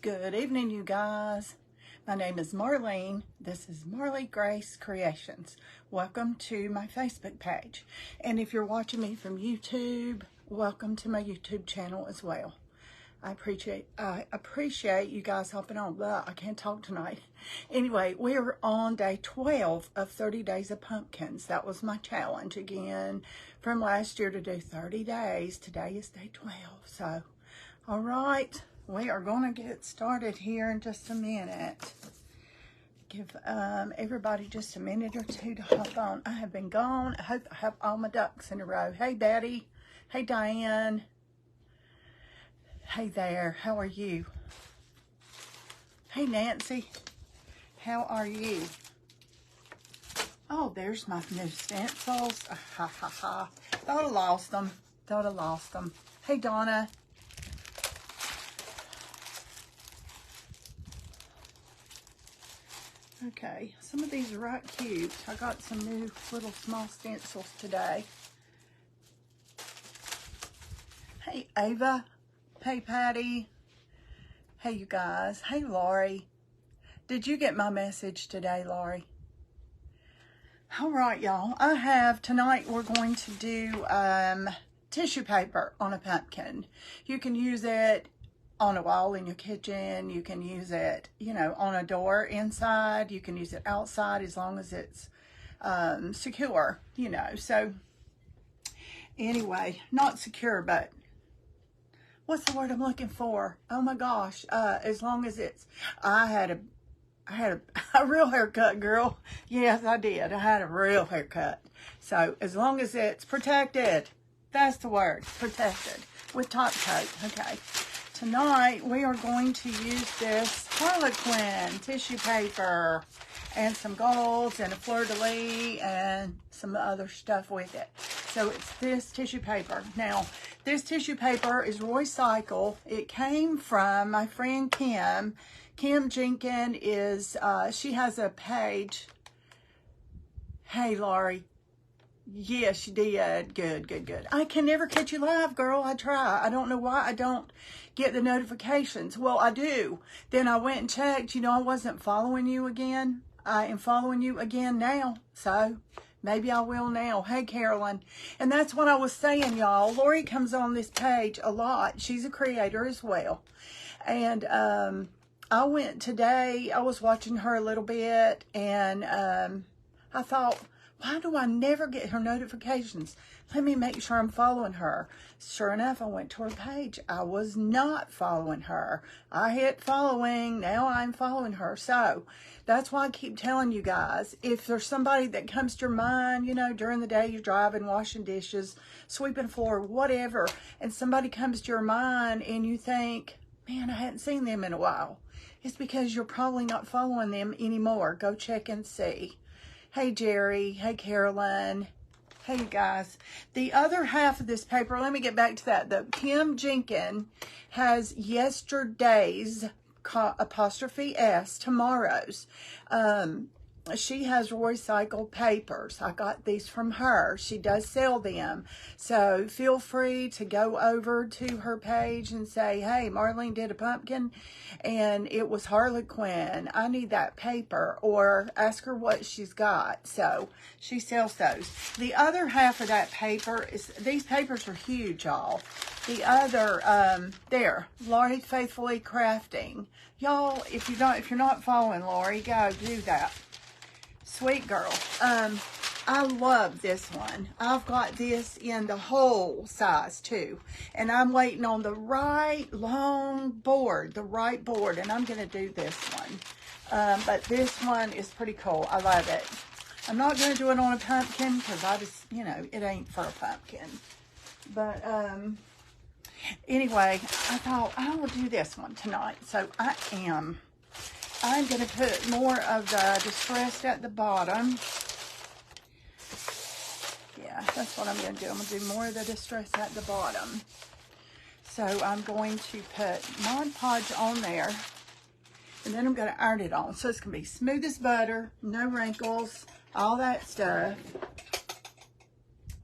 Good evening, you guys. My name is Marlene. This is Marley Grace Creations. Welcome to my Facebook page. And if you're watching me from YouTube, welcome to my YouTube channel as well. I appreciate you guys hopping on. I can't talk tonight. Anyway, we're on day 12 of 30 Days of Pumpkins. That was my challenge again from last year to do 30 days. Today is day 12. So, all right. We are going to get started here in just a minute. Give everybody just a minute or two to hop on. I have been gone. I hope I have all my ducks in a row. Hey, Betty. Hey, Diane. Hey there. How are you? Hey, Nancy. How are you? Oh, there's my new stencils. Ha, ha, ha. Thought I lost them. Thought I lost them. Hey, Donna. Okay, some of these are right cute. I got some new little small stencils today. Hey, Ava. Hey, Patty. Hey, you guys. Hey, Lori. Did you get my message today, Lori? All right, y'all. Tonight we're going to do tissue paper on a pumpkin. You can use it on a wall in your kitchen. You can use it, on a door inside. You can use it outside as long as it's secure, So anyway, not secure, but what's the word I'm looking for? Oh my gosh. As long as it's, I had a real haircut, girl. Yes, I did. I had a real haircut. So as long as it's protected, that's the word, protected with top coat. Okay. Tonight, we are going to use this Harlequin tissue paper and some golds and a fleur-de-lis and some other stuff with it. So it's this tissue paper. Now, this tissue paper is recycled. It came from my friend Kim. Kim Jenkins is, she has a page. Hey, Laurie. Yes, you did. Good, good, good. I can never catch you live, girl. I try. I don't know why I don't get the notifications. Well, I do. Then I went and checked. I wasn't following you again. I am following you again now. So maybe I will now. Hey, Carolyn. And that's what I was saying, y'all. Lori comes on this page a lot. She's a creator as well. And I went today. I was watching her a little bit. And I thought, why do I never get her notifications? Let me make sure I'm following her. Sure enough, I went to her page. I was not following her. I hit following. Now I'm following her. So that's why I keep telling you guys, if there's somebody that comes to your mind, during the day you're driving, washing dishes, sweeping floor, whatever, and somebody comes to your mind and you think, man, I hadn't seen them in a while. It's because you're probably not following them anymore. Go check and see. Hey, Jerry. Hey, Carolyn. Hey, you guys. The other half of this paper, let me get back to that. The Kim Jenkins has yesterday's, apostrophe S, tomorrow's. She has recycled papers. I got these from her. She does sell them. So feel free to go over to her page and say, hey, Marlene did a pumpkin and it was Harlequin. I need that paper. Or ask her what she's got. So she sells those. The other half of that paper is, these papers are huge, y'all. The other, there, Lori Faithfully Crafting. Y'all, if you're not following Lori, go do that. Sweet girl. I love this one. I've got this in the whole size too. And I'm waiting on the right long board, and I'm going to do this one. But this one is pretty cool. I love it. I'm not going to do it on a pumpkin because I just, it ain't for a pumpkin. But anyway, I thought I will do this one tonight. So I'm going to put more of the distressed at the bottom. Yeah, that's what I'm going to do. I'm going to do more of the distressed at the bottom. So I'm going to put Mod Podge on there. And then I'm going to iron it on. So it's going to be smooth as butter, no wrinkles, all that stuff.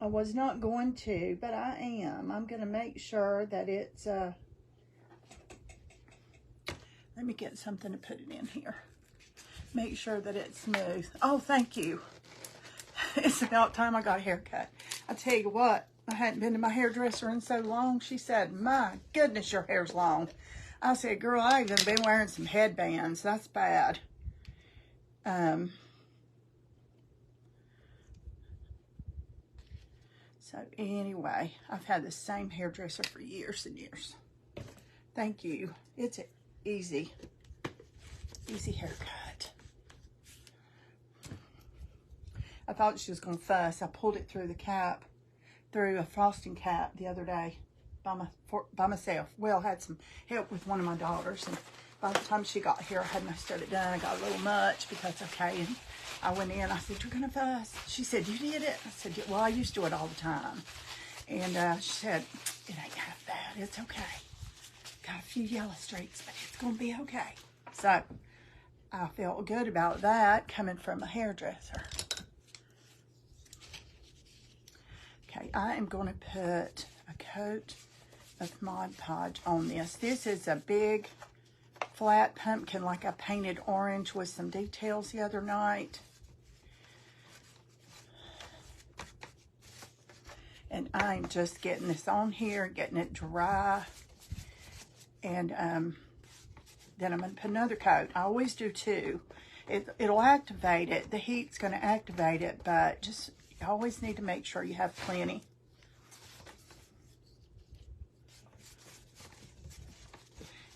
I was not going to, but I am. I'm going to make sure that it's Let me get something to put it in here. Make sure that it's smooth. Oh, thank you. It's about time I got a haircut. I tell you what, I hadn't been to my hairdresser in so long. She said, my goodness, your hair's long. I said, girl, I even been wearing some headbands. That's bad. So anyway, I've had the same hairdresser for years and years. Thank you. It's an easy haircut. I thought she was going to fuss. I pulled it through the cap, through a frosting cap the other day by myself. Well, I had some help with one of my daughters, and by the time she got here, I had most of it done. I got a little much, but that's okay. And I went in, I said, you're going to fuss? She said, you did it? I said, well, I used to do it all the time. And she said, it ain't half bad. It's okay. Got a few yellow streaks, but it's going to be okay. So I felt good about that coming from a hairdresser. Okay, I am going to put a coat of Mod Podge on this. This is a big flat pumpkin, like I painted orange with some details the other night. And I'm just getting this on here, getting it dry. And then I'm going to put another coat. I always do two. It'll activate it. The heat's going to activate it, but just you always need to make sure you have plenty.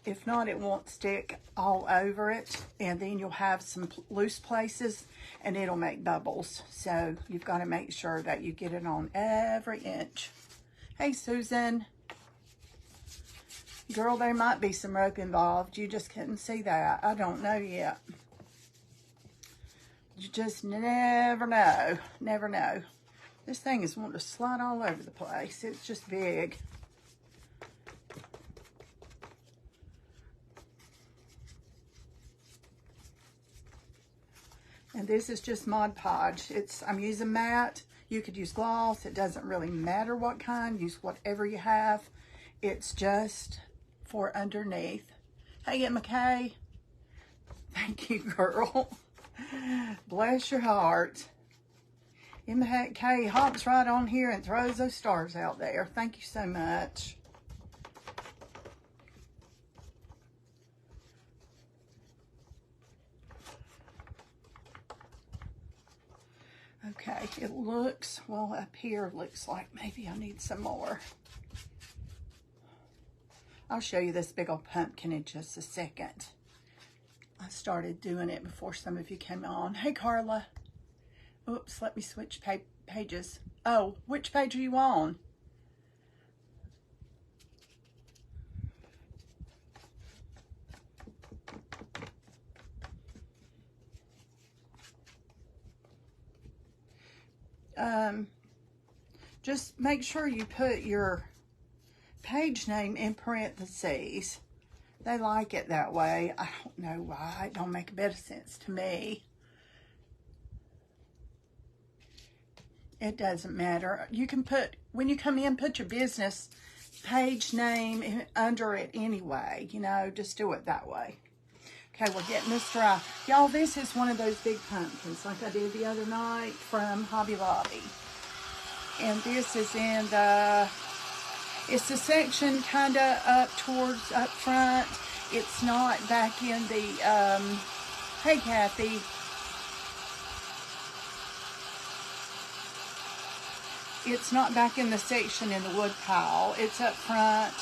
If not, it won't stick all over it, and then you'll have some loose places, and it'll make bubbles. So you've got to make sure that you get it on every inch. Hey, Susan. Girl, there might be some rope involved. You just couldn't see that. I don't know yet. You just never know. Never know. This thing is wanting to slide all over the place. It's just big. And this is just Mod Podge. I'm using matte. You could use gloss. It doesn't really matter what kind. Use whatever you have. It's just for underneath. Hey, Aunt McKay. Thank you, girl. Bless your heart. Aunt McKay hops right on here and throws those stars out there. Thank you so much. Okay, it looks, well, up here looks like maybe I need some more. I'll show you this big old pumpkin in just a second. I started doing it before some of you came on. Hey, Carla. Oops, let me switch pages. Oh, which page are you on? Just make sure you put your page name in parentheses. They like it that way. I don't know why. It don't make a bit of sense to me. It doesn't matter. You can put, when you come in, put your business page name under it anyway. You know, just do it that way. Okay, we're getting this dry. Y'all, this is one of those big pumpkins like I did the other night from Hobby Lobby. And this is in the, it's the section kind of up front. It's not back in the, hey, Kathy. It's not back in the section in the wood pile. It's up front,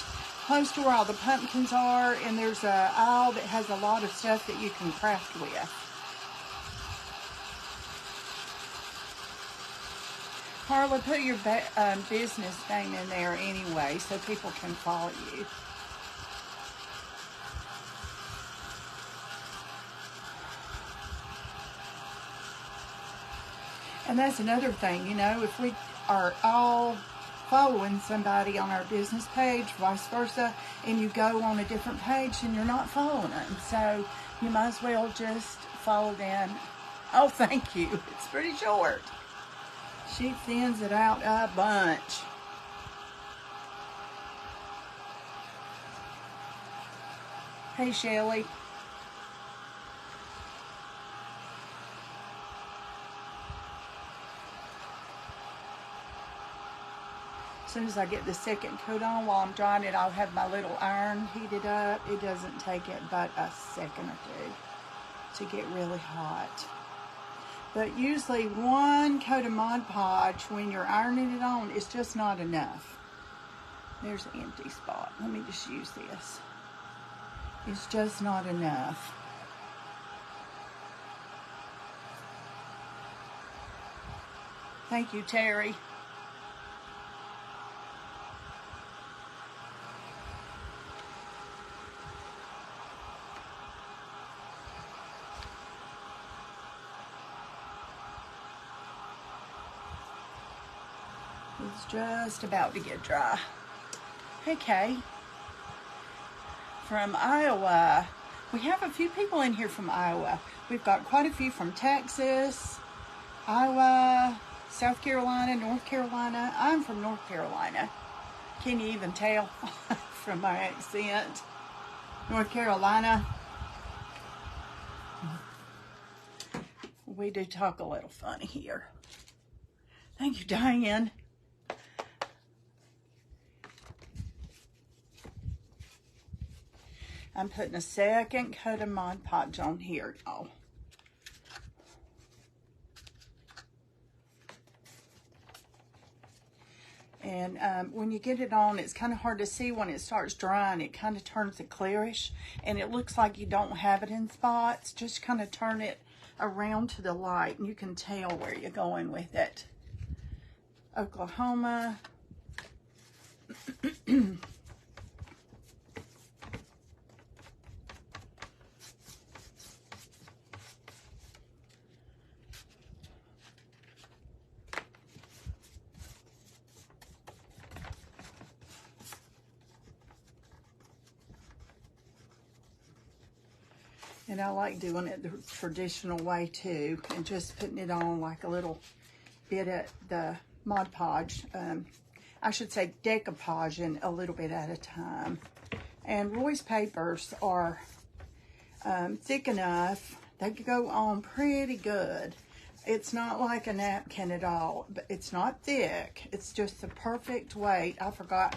close to where all the pumpkins are, and there's a aisle that has a lot of stuff that you can craft with. Carla, put your business name in there anyway so people can follow you. And that's another thing, you know, if we are all following somebody on our business page, vice versa, and you go on a different page and you're not following them. So you might as well just follow them. Oh, thank you. It's pretty short. She thins it out a bunch. Hey, Shelly. soon as I get the second coat on, while I'm drying it, I'll have my little iron heated up. It doesn't take it but a second or two to get really hot. But usually one coat of Mod Podge when you're ironing it on is just not enough. There's an empty spot. Let me just use this. It's just not enough. Thank you, Terry. It's just about to get dry. Hey, Kay. From Iowa. We have a few people in here from Iowa. We've got quite a few from Texas, Iowa, South Carolina, North Carolina. I'm from North Carolina. Can you even tell from my accent? North Carolina. We do talk a little funny here. Thank you, Diane. I'm putting a second coat of Mod Podge on here, y'all. And when you get it on, it's kind of hard to see when it starts drying. It kind of turns it clearish, and it looks like you don't have it in spots. Just kind of turn it around to the light, and you can tell where you're going with it. Oklahoma. And I like doing it the traditional way too, and just putting it on like a little bit at the Mod Podge. I should say decopaging a little bit at a time. And Roy's papers are thick enough. They could go on pretty good. It's not like a napkin at all, but it's not thick. It's just the perfect weight. I forgot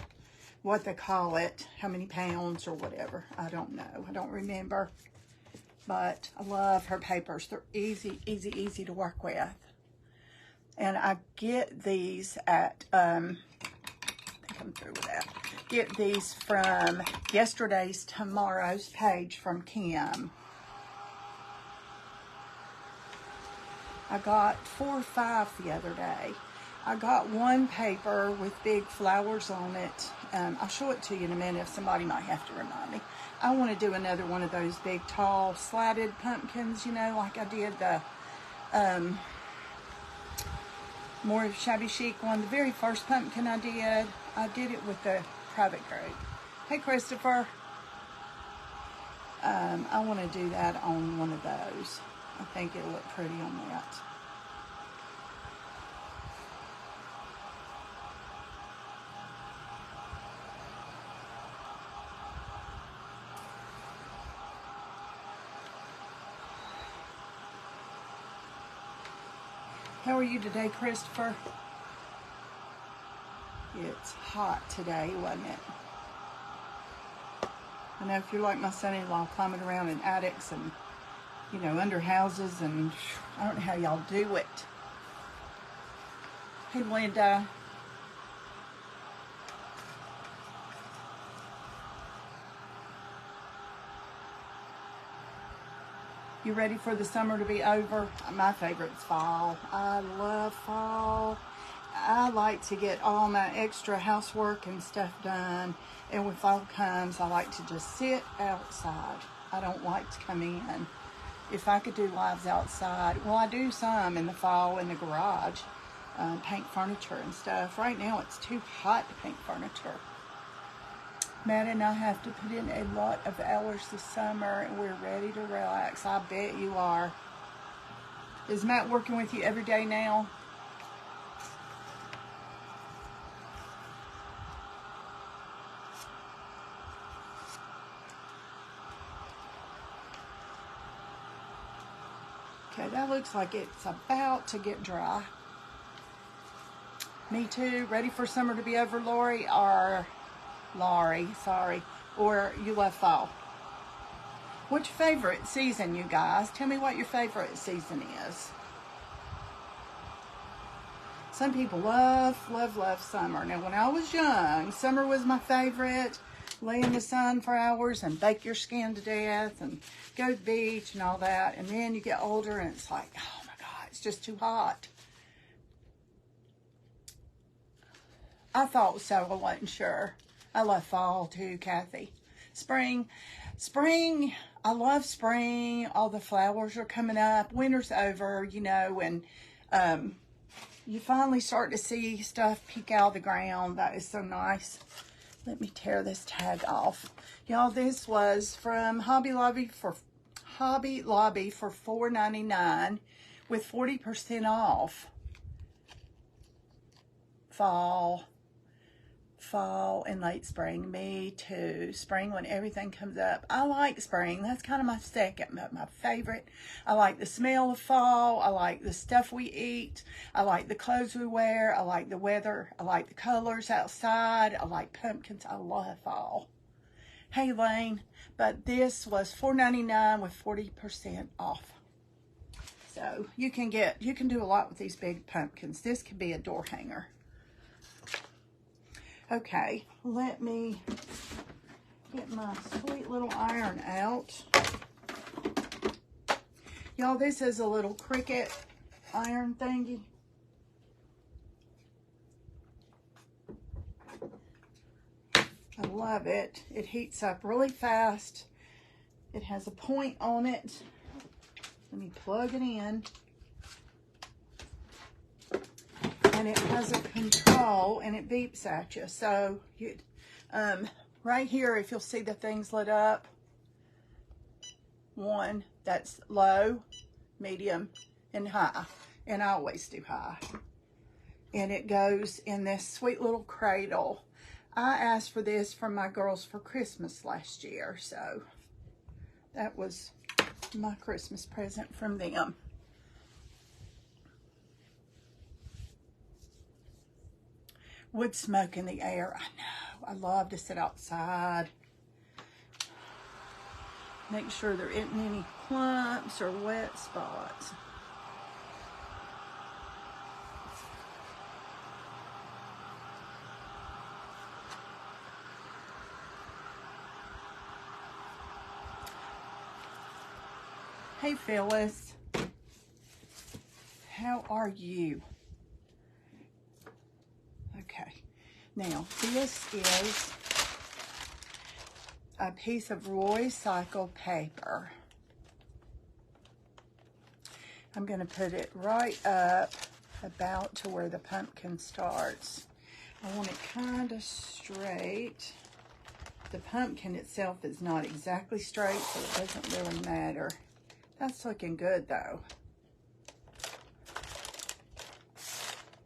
what they call it, how many pounds or whatever. I don't know. I don't remember. But I love her papers. They're easy, easy, easy to work with. And I get these at, I think I'm through with that. Get these from yesterday's tomorrow's page from Kim. I got 4 or 5 the other day. I got one paper with big flowers on it. I'll show it to you in a minute if somebody might have to remind me. I want to do another one of those big, tall, slatted pumpkins, you know, like I did the more shabby chic one. The very first pumpkin I did it with the private group. Hey, Christopher. I want to do that on one of those. I think it'll look pretty on that. How are you today, Christopher? It's hot today, wasn't it? I know if you're like my son-in-law, climbing around in attics and, you know, under houses, and I don't know how y'all do it. Hey, Linda. You ready for the summer to be over? My favorite's fall. I love fall. I like to get all my extra housework and stuff done. And when fall comes, I like to just sit outside. I don't like to come in. If I could do lives outside, well, I do some in the fall in the garage, paint furniture and stuff. Right now, it's too hot to paint furniture. Matt and I have to put in a lot of hours this summer, and we're ready to relax. I bet you are. Is Matt working with you every day now? Okay, that looks like it's about to get dry. Me too. Ready for summer to be over, Lori? Or Laurie, sorry. Or you love fall? What's your favorite season, you guys? Tell me what your favorite season is. Some people love summer. Now, when I was young, summer was my favorite. Lay in the sun for hours and bake your skin to death and go to the beach and all that. And then you get older and it's like, oh my God, it's just too hot. I thought so. I wasn't sure. I love fall too, Kathy. Spring, I love spring. All the flowers are coming up. Winter's over, you know, and you finally start to see stuff peek out of the ground. That is so nice. Let me tear this tag off. Y'all, this was from Hobby Lobby for $4.99 with 40% off. Fall and late spring. Me too. Spring when everything comes up. I like spring. That's kind of my second, my favorite. I like the smell of fall. I like the stuff we eat. I like the clothes we wear. I like the weather. I like the colors outside. I like pumpkins. I love fall. Hey, Lane, but this was $4.99 with 40% off. So you can do a lot with these big pumpkins. This could be a door hanger. Okay, let me get my sweet little iron out. Y'all, this is a little Cricut iron thingy. I love it. It heats up really fast. It has a point on it. Let me plug it in. And it has a control and it beeps at you. So you, right here, if you'll see the things lit up, one, that's low, medium, and high. And I always do high. And it goes in this sweet little cradle. I asked for this from my girls for Christmas last year. So that was my Christmas present from them. Wood smoke in the air. I know. I love to sit outside. Make sure there isn't any clumps or wet spots. Hey, Phyllis. How are you? Okay, now this is a piece of recycled paper. I'm going to put it right up about to where the pumpkin starts. I want it kind of straight. The pumpkin itself is not exactly straight, so it doesn't really matter. That's looking good though.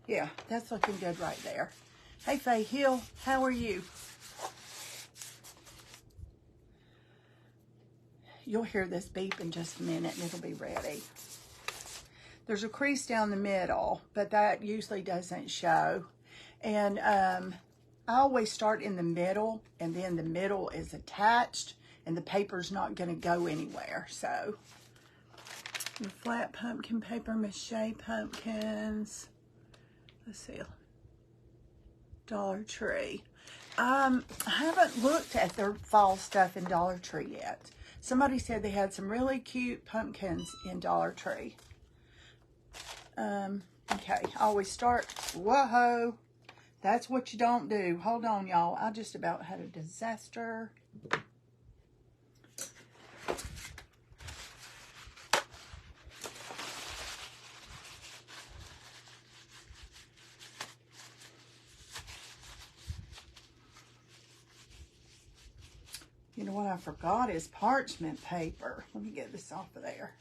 Yeah, that's looking good right there. Hey, Faye Hill, how are you? You'll hear this beep in just a minute and it'll be ready. There's a crease down the middle, but that usually doesn't show. And I always start in the middle, and then the middle is attached, and the paper's not going to go anywhere. So, your flat pumpkin paper, mache pumpkins. Let's see, Dollar Tree. I haven't looked at their fall stuff in Dollar Tree yet. Somebody said they had some really cute pumpkins in Dollar Tree. Okay, I always start, whoa, that's what you don't do. Hold on, y'all. I just about had a disaster. You know what I forgot is parchment paper. Let me get this off of there.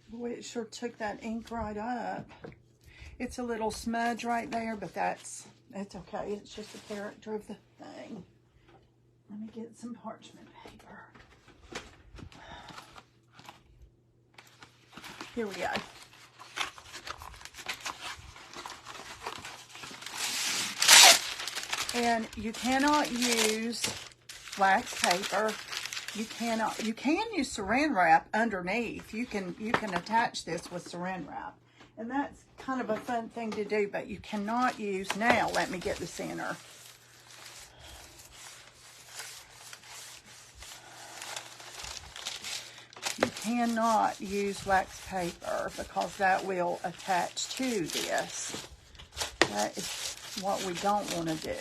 Boy, it sure took that ink right up. It's a little smudge right there, but that's okay. It's just a character of the thing. Let me get some parchment paper. Here we go. And you cannot use wax paper. You can use saran wrap underneath. You can attach this with saran wrap. And that's kind of a fun thing to do, but you cannot use, now let me get the center. You cannot use wax paper because that will attach to this. That is what we don't want to do.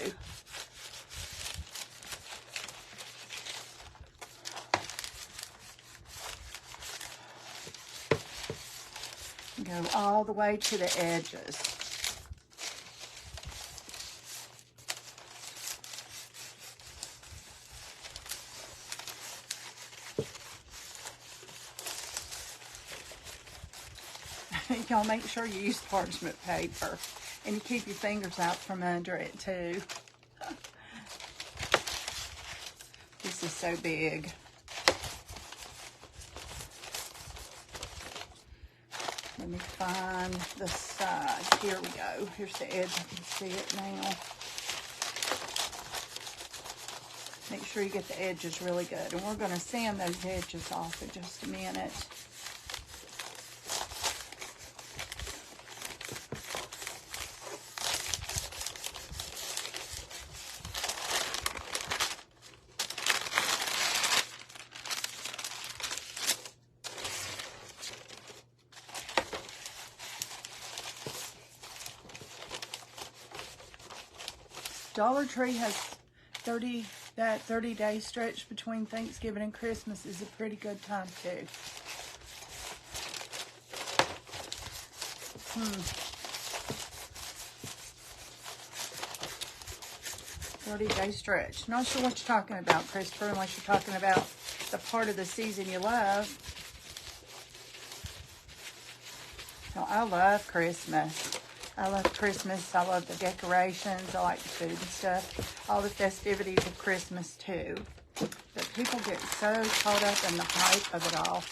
Go all the way to the edges. Y'all make sure you use parchment paper and you keep your fingers out from under it too. This is so big. Let me find the side. Here we go. Here's the edge. I can see it now. Make sure you get the edges really good. And we're going to sand those edges off in just a minute. Dollar Tree has 30-day stretch between Thanksgiving and Christmas is a pretty good time too. 30-day stretch. Not sure what you're talking about, Christopher, unless you're talking about the part of the season you love. So I love Christmas. I love Christmas. I love the decorations. I like the food and stuff. All the festivities of Christmas too. But people get so caught up in the hype of it all.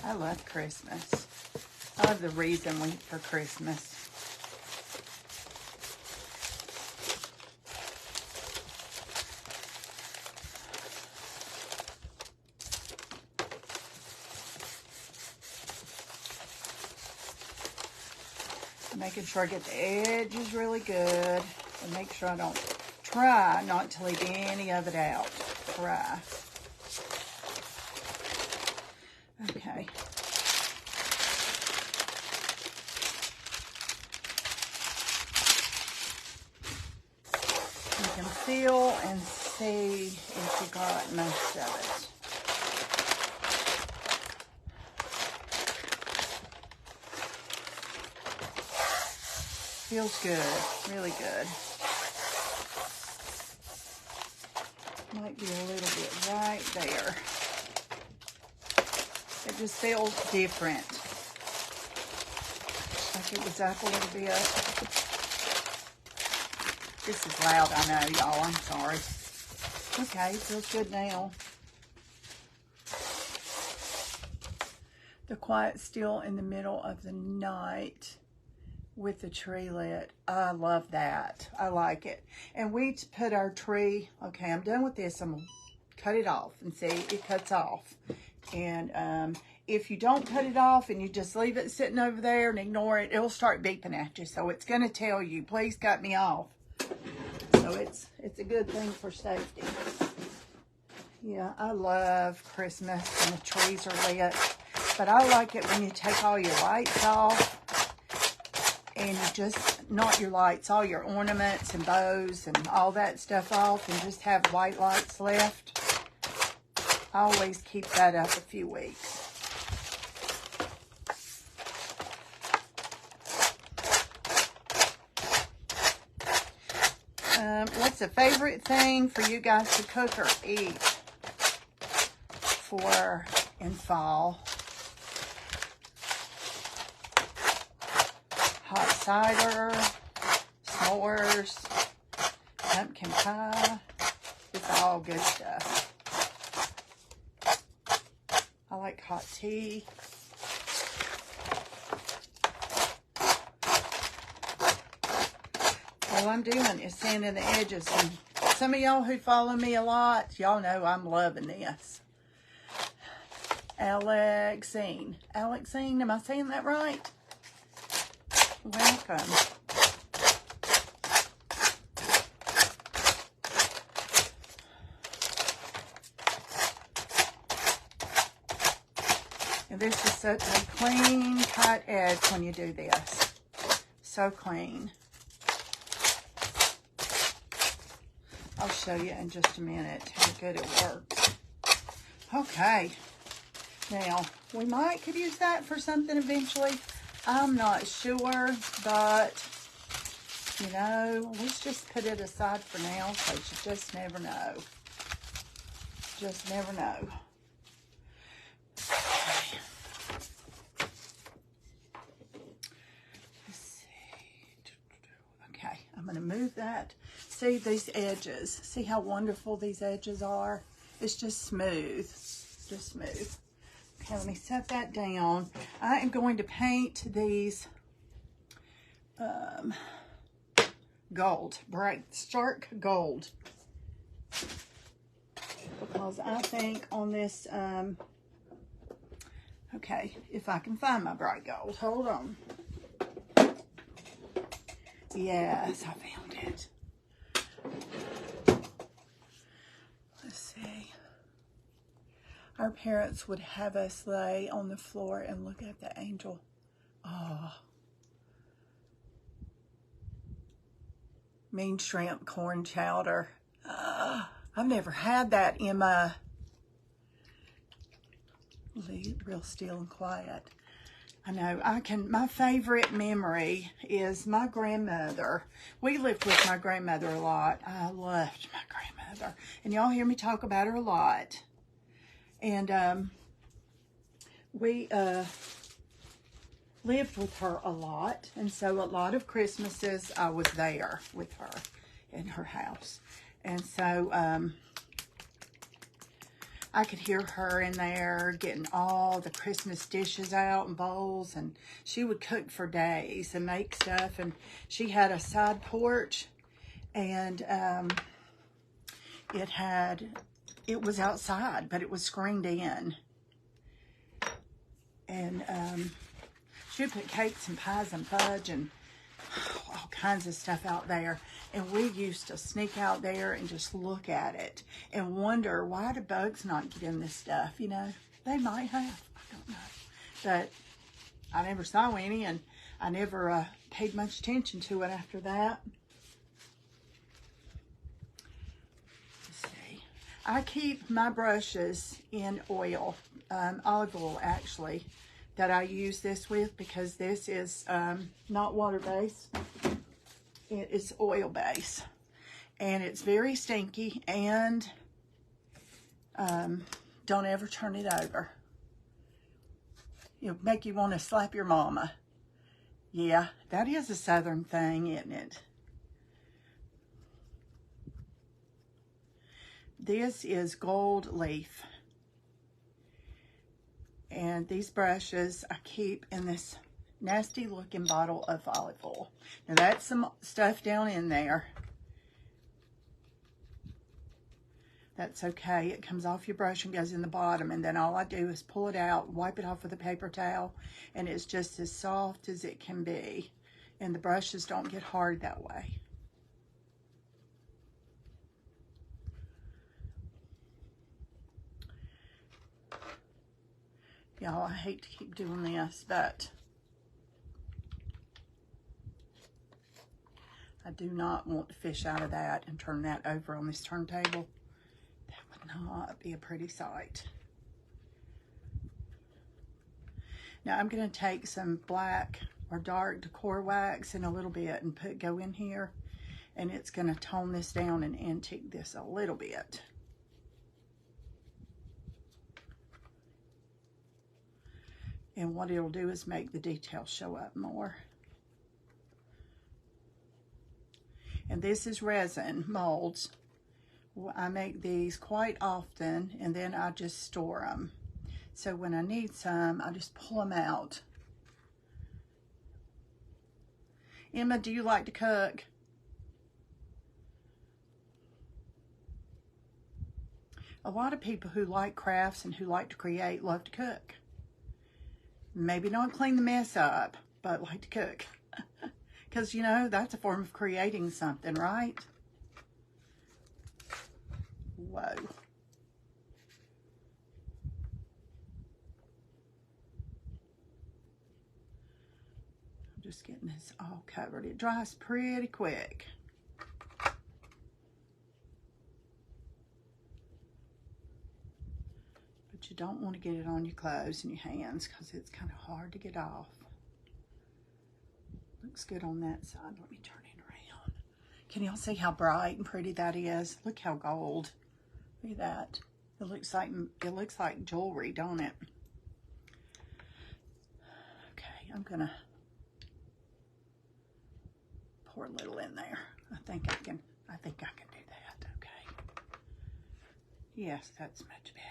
I love Christmas. I love the reason for Christmas. Making sure I get the edges really good, and make sure I don't try not to leave any of it out. Try. Okay. You can feel and see if you got most of it. Feels good, really good. Might be a little bit right there. It just feels different. Like it was up a little bit. This is loud, I know, y'all. I'm sorry. Okay, feels good now. The quiet still in the middle of the night with the tree lit. I love that. I like it. And we put our tree, okay, I'm done with this. I'm going to cut it off and see it cuts off. And if you don't cut it off and you just leave it sitting over there and ignore it, it'll start beeping at you. So it's going to tell you, please cut me off. So it's a good thing for safety. Yeah, I love Christmas and the trees are lit. But I like it when you take all your lights off. And you just, not your lights, all your ornaments and bows and all that stuff off and just have white lights left. I always keep that up a few weeks. What's a favorite thing for you guys to cook or eat for in fall? Hot cider, s'mores, pumpkin pie. It's all good stuff. I like hot tea. All I'm doing is sanding the edges. And some of y'all who follow me a lot, y'all know I'm loving this. Alexine. Alexine, am I saying that right? Welcome. And this is such a clean cut edge when you do this. So clean. I'll show you in just a minute how good it works. Okay. Now, we could use that for something eventually. I'm not sure, but, you know, let's just put it aside for now because you just never know. Just never know. Okay. Let's see. Okay, I'm going to move that. See these edges. See how wonderful these edges are? It's just smooth. Just smooth. Okay, let me set that down. I am going to paint these gold, bright, stark gold. Because I think on this, okay, if I can find my bright gold, hold on. Yes, I found it. Let's see. Our parents would have us lay on the floor and look at the angel. Oh. Mean shrimp corn chowder. I've never had that, Emma. Real still and quiet. I know, my favorite memory is my grandmother. We lived with my grandmother a lot. I loved my grandmother. And y'all hear me talk about her a lot. And we lived with her a lot. And so a lot of Christmases I was there with her in her house. And so I could hear her in there getting all the Christmas dishes out and bowls. And she would cook for days and make stuff. And she had a side porch. And it was outside, but it was screened in. And she would put cakes and pies and fudge and all kinds of stuff out there. And we used to sneak out there and just look at it and wonder, why do bugs not get in this stuff? You know, they might have. I don't know. But I never saw any, and I never paid much attention to it after that. I keep my brushes in oil, olive oil actually, that I use this with because this is not water-based. It is oil-based. And it's very stinky and don't ever turn it over. It'll make you want to slap your mama. Yeah, that is a southern thing, isn't it? This is gold leaf. And these brushes I keep in this nasty looking bottle of olive oil. Now that's some stuff down in there. That's okay. It comes off your brush and goes in the bottom. And then all I do is pull it out, wipe it off with a paper towel. And it's just as soft as it can be. And the brushes don't get hard that way. Y'all, I hate to keep doing this, but I do not want to fish out of that and turn that over on this turntable. That would not be a pretty sight. Now I'm going to take some black or dark decor wax in a little bit and go in here, and it's going to tone this down and antique this a little bit. And what it'll do is make the details show up more. And this is resin molds. I make these quite often, and then I just store them. So when I need some, I just pull them out. Emma, do you like to cook? A lot of people who like crafts and who like to create love to cook. Maybe not clean the mess up, but like to cook. Because, you know, that's a form of creating something, right? Whoa. I'm just getting this all covered. It dries pretty quick. But you don't want to get it on your clothes and your hands because it's kind of hard to get off. Looks good on that side. Let me turn it around. Can y'all see how bright and pretty that is? Look how gold. Look at that. It looks like jewelry, don't it? Okay, I'm gonna pour a little in there. I think I can do that. Okay. Yes, that's much better.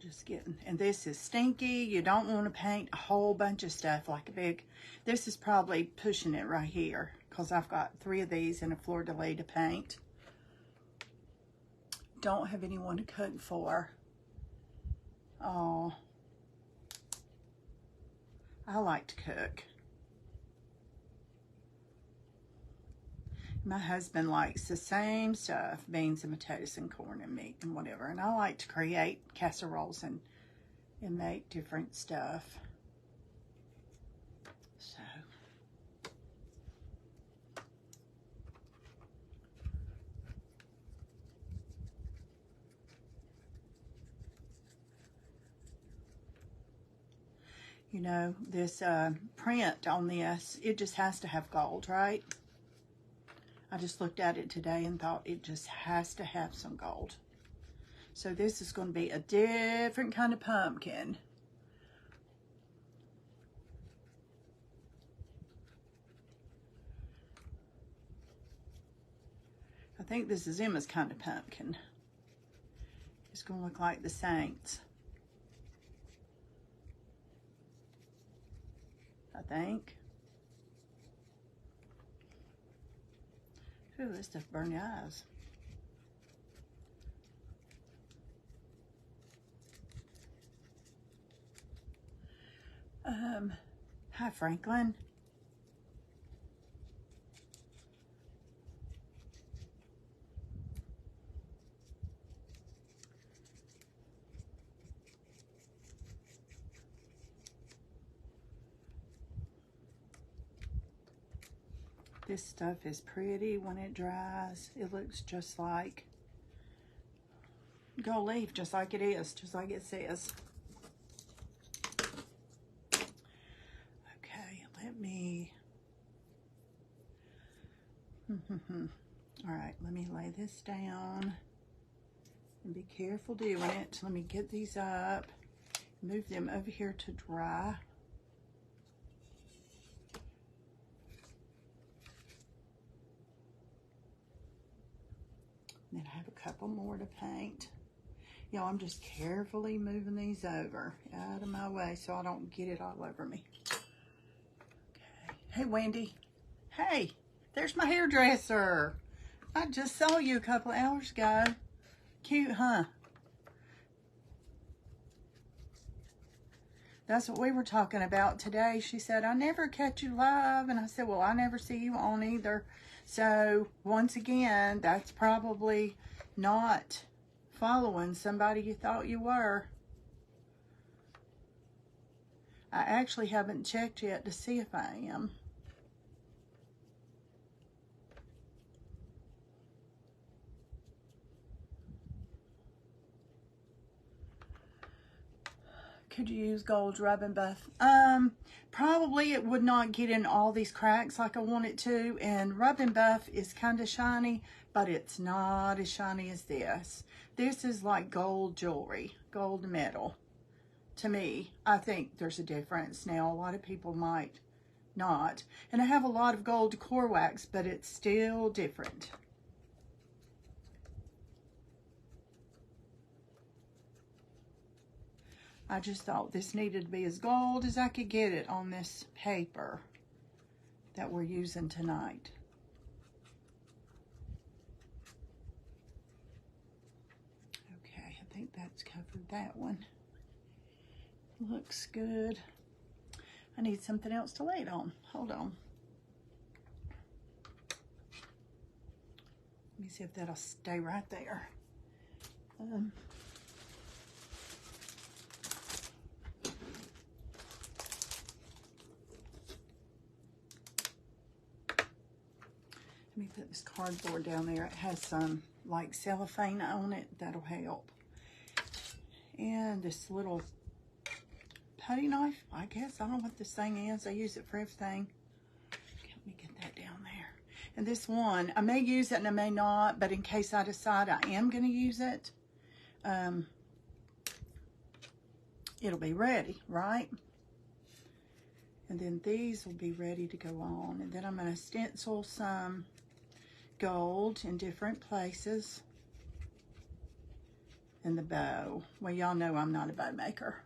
Just getting, and this is stinky. You don't want to paint a whole bunch of stuff like a big, this is probably pushing it right here because I've got 3 of these in a fleur-de-lis to paint. Don't have anyone to cook for. Oh, I like to cook. My husband likes the same stuff, beans and potatoes and corn and meat and whatever. And I like to create casseroles and make different stuff. So. You know, this print on this, it just has to have gold, right? I just looked at it today and thought it just has to have some gold. So this is going to be a different kind of pumpkin. I think this is Emma's kind of pumpkin. It's going to look like the saints. I think. Ooh, this stuff burn your eyes. Hi, Franklin. This stuff is pretty when it dries. It looks just like gold leaf, just like it is, just like it says. Okay, let me... All right, let me lay this down and be careful doing it. Let me get these up, move them over here to dry. Then I have a couple more to paint. Y'all, I'm just carefully moving these over out of my way so I don't get it all over me. Okay. Hey, Wendy. Hey, there's my hairdresser. I just saw you a couple hours ago. Cute, huh? That's what we were talking about today. She said, I never catch you live. And I said, well, I never see you on either. So, once again, that's probably not following somebody you thought you were. I actually haven't checked yet to see if I am. Could you use gold rub and buff? Probably it would not get in all these cracks like I want it to. And rub and buff is kind of shiny, but it's not as shiny as this. This is like gold jewelry, gold metal. To me, I think there's a difference. Now, a lot of people might not. And I have a lot of gold decor wax, but it's still different. I just thought this needed to be as gold as I could get it on this paper that we're using tonight. Okay, I think that's covered that one. Looks good. I need something else to lay it on. Hold on. Let me see if that'll stay right there. Let me put this cardboard down there. It has some like cellophane on it. That'll help. And this little putty knife, I guess. I don't know what this thing is. I use it for everything. Let me get that down there. And this one, I may use it and I may not, but in case I decide I am going to use it, it'll be ready, right? And then these will be ready to go on. And then I'm going to stencil some gold in different places. And the bow. Well, y'all know I'm not a bow maker.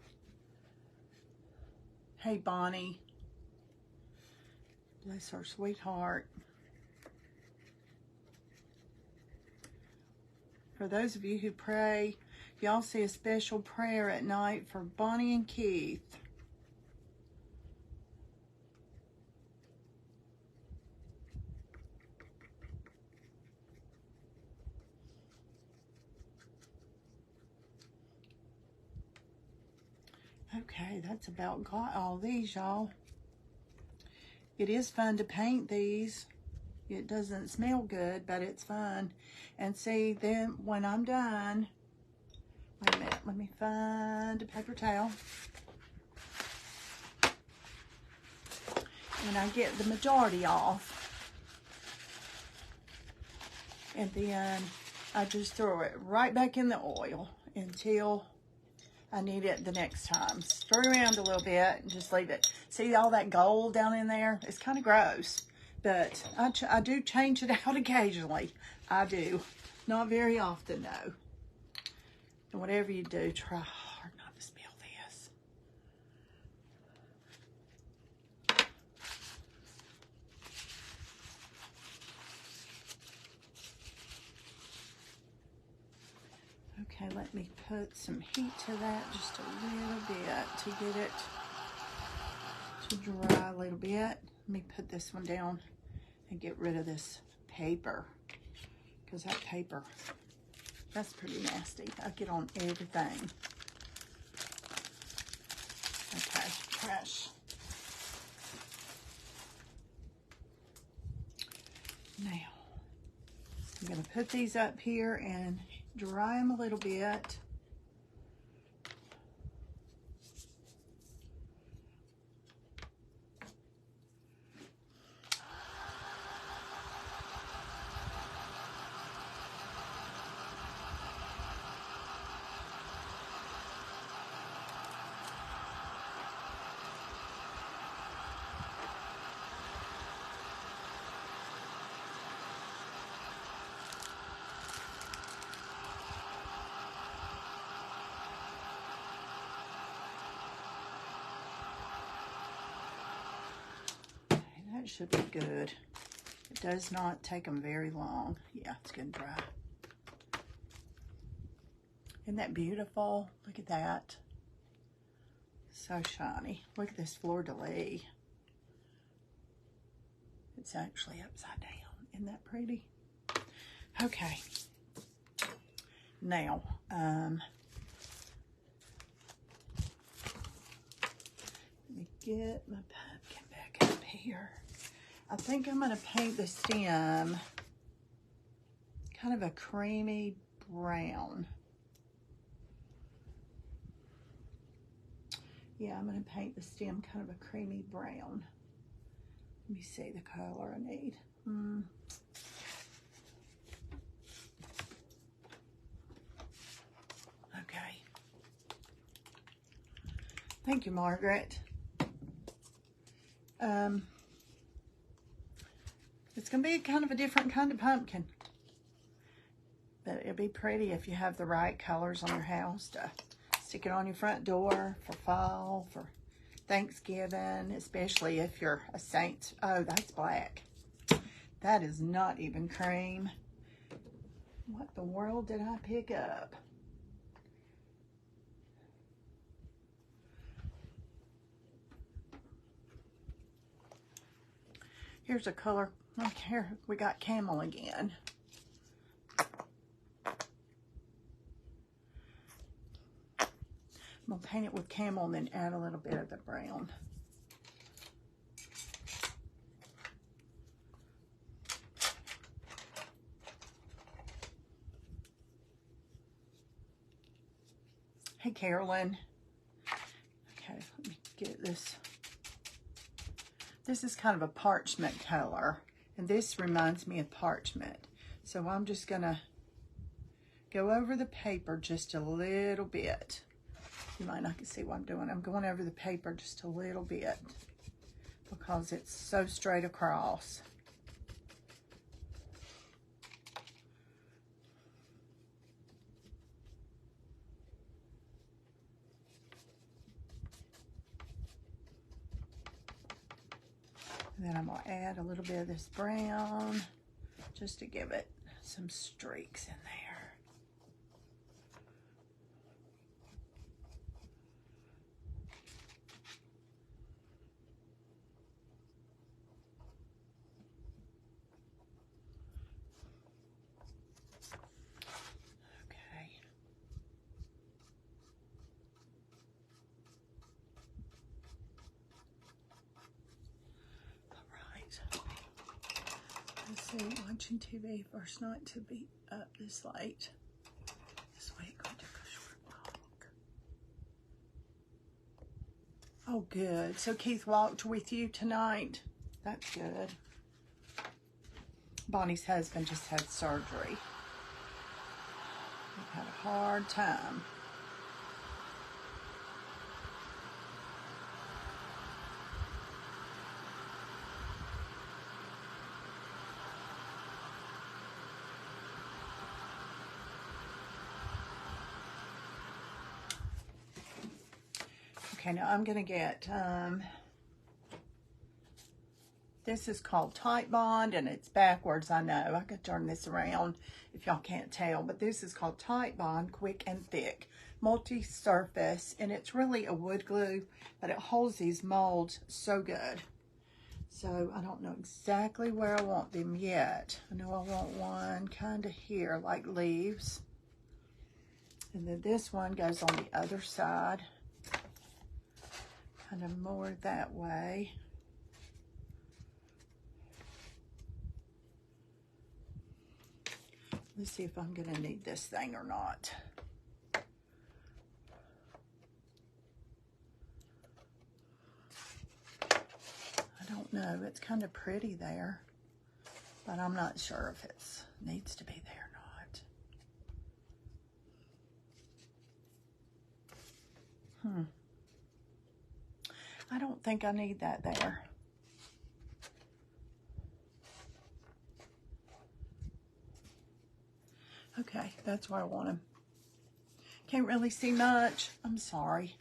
Hey, Bonnie. Bless her sweetheart. For those of you who pray, y'all see a special prayer at night for Bonnie and Keith. Okay, that's about got all these, y'all. It is fun to paint these. It doesn't smell good, but it's fun. And see, then when I'm done, wait a minute, let me find a paper towel. And I get the majority off. And then I just throw it right back in the oil until I need it the next time. Stir around a little bit and just leave it. See all that gold down in there? It's kind of gross, but I do change it out occasionally. I do. Not very often, though. And whatever you do, try hard not to spill this. Okay, let me put some heat to that just a little bit to get it to dry a little bit. Let me put this one down and get rid of this paper, because that paper, that's pretty nasty. I get on everything. Okay, trash. Now, I'm going to put these up here and dry them a little bit. That should be good. It does not take them very long. Yeah, it's good and dry. Isn't that beautiful? Look at that. So shiny. Look at this fleur-de-lis. It's actually upside down. Isn't that pretty? Okay. Now, let me get my pumpkin back up here. I think I'm going to paint the stem kind of a creamy brown. Yeah, I'm going to paint the stem kind of a creamy brown. Let me see the color I need. Okay. Thank you, Margaret. It's going to be kind of a different kind of pumpkin. But it'll be pretty if you have the right colors on your house to stick it on your front door for fall, for Thanksgiving, especially if you're a saint. Oh, that's black. That is not even cream. What the world did I pick up? Here's a color. Look here, we got camel again. I'm going to paint it with camel and then add a little bit of the brown. Hey, Carolyn. Okay, let me get this. This is kind of a parchment color, and this reminds me of parchment. So I'm just going to go over the paper just a little bit. You might not see what I'm doing. I'm going over the paper just a little bit because it's so straight across. And then I'm going to add a little bit of this brown just to give it some streaks in there. Watching TV first night to be up this late. This week I took a short walk. Oh, good. So Keith walked with you tonight. That's good. Bonnie's husband just had surgery. He had a hard time. Okay, now I'm going to get, this is called Tight Bond, and it's backwards, I know. I could turn this around if y'all can't tell, but this is called Tight Bond, Quick and Thick, multi-surface, and it's really a wood glue, but it holds these molds so good. So I don't know exactly where I want them yet. I know I want one kind of here, like leaves. And then this one goes on the other side. Kind of more that way. Let's see if I'm going to need this thing or not. I don't know. It's kind of pretty there, but I'm not sure if it needs to be there or not. I don't think I need that there. Okay, that's where I want them. Can't really see much. I'm sorry.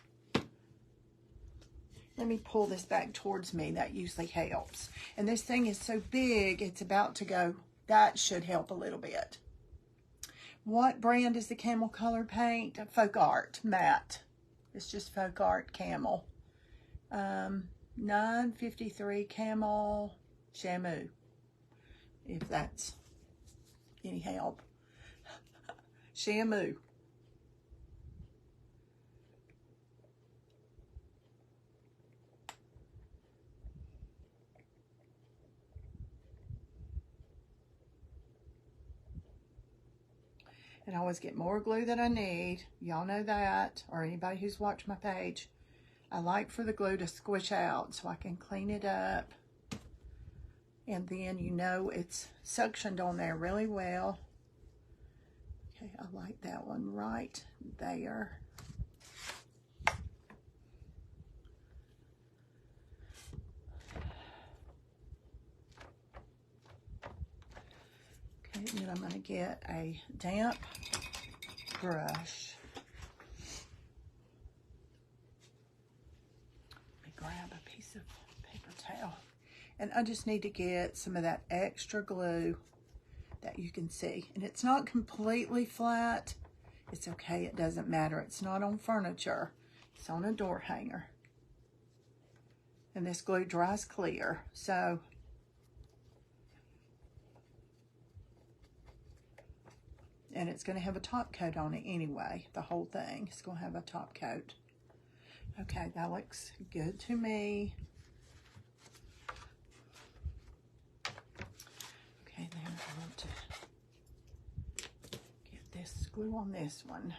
Let me pull this back towards me. That usually helps. And this thing is so big, it's about to go. That should help a little bit. What brand is the camel color paint? Folk Art Matte. It's just Folk Art Camel. 953 Camel Shamu, if that's any help. Shamu. And I always get more glue than I need. Y'all know that, or anybody who's watched my page. I like for the glue to squish out so I can clean it up. And then you know it's suctioned on there really well. Okay, I like that one right there. Okay, then I'm going to get a damp brush. Let me grab a piece of paper towel. And I just need to get some of that extra glue that you can see. And it's not completely flat. It's okay, it doesn't matter. It's not on furniture. It's on a door hanger. And this glue dries clear, so and it's going to have a top coat on it anyway. The whole thing is going to have a top coat. Okay, that looks good to me. Okay, then I want to get this glue on this one.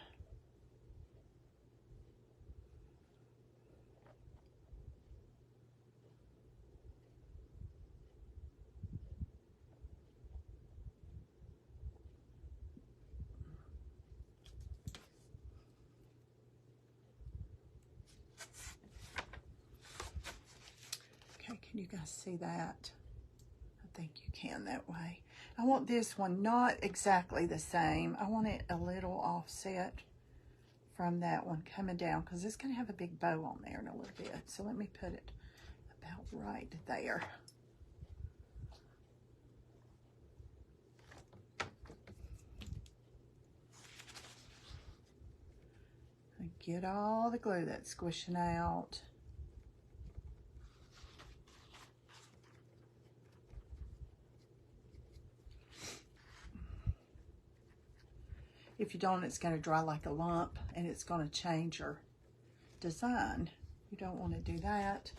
Okay, can you guys see that? I think you can that way. I want this one not exactly the same. I want it a little offset from that one coming down because it's going to have a big bow on there in a little bit. So let me put it about right there. And get all the glue that's squishing out. If you don't, it's going to dry like a lump and it's going to change your design. You don't want to do that.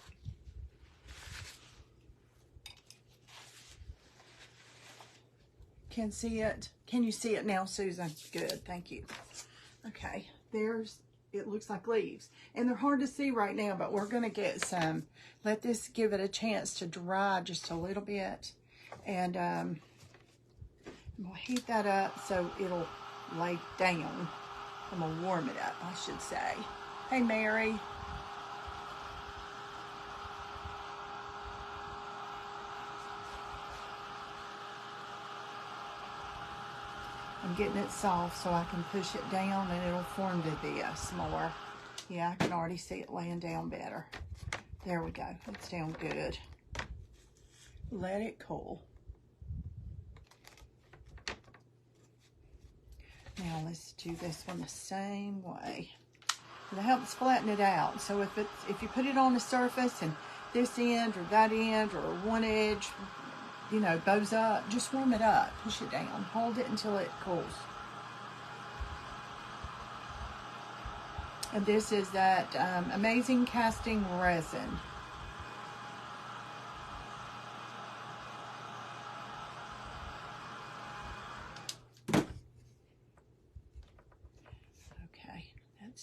Can see it? Can you see it now, Susan? Good, thank you. Okay, it looks like leaves. And they're hard to see right now, but we're going to get some. Let this give it a chance to dry just a little bit. And we'll heat that up so it'll lay down. I'm gonna warm it up, I should say. Hey, Mary. I'm getting it soft so I can push it down and it'll form to this more. Yeah, I can already see it laying down better. There we go, it's down good. Let it cool. Now let's do this one the same way. It helps flatten it out. So if you put it on the surface and this end or that end or one edge, you know, bows up, just warm it up, push it down, hold it until it cools. And this is that amazing casting resin.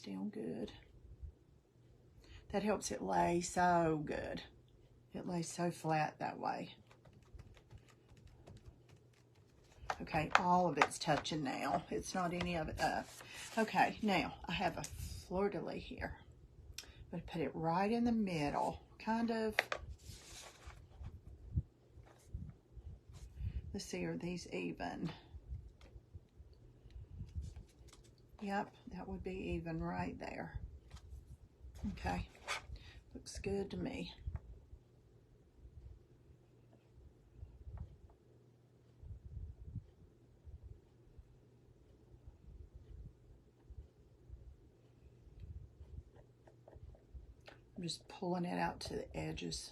Down good. That helps it lay so good. It lays so flat that way. Okay, all of it's touching now. It's not any of it up. Okay, now I have a fleur-de-lis here. I'm going to put it right in the middle, kind of. Let's see, are these even? Yep, that would be even right there. Okay, looks good to me. I'm just pulling it out to the edges.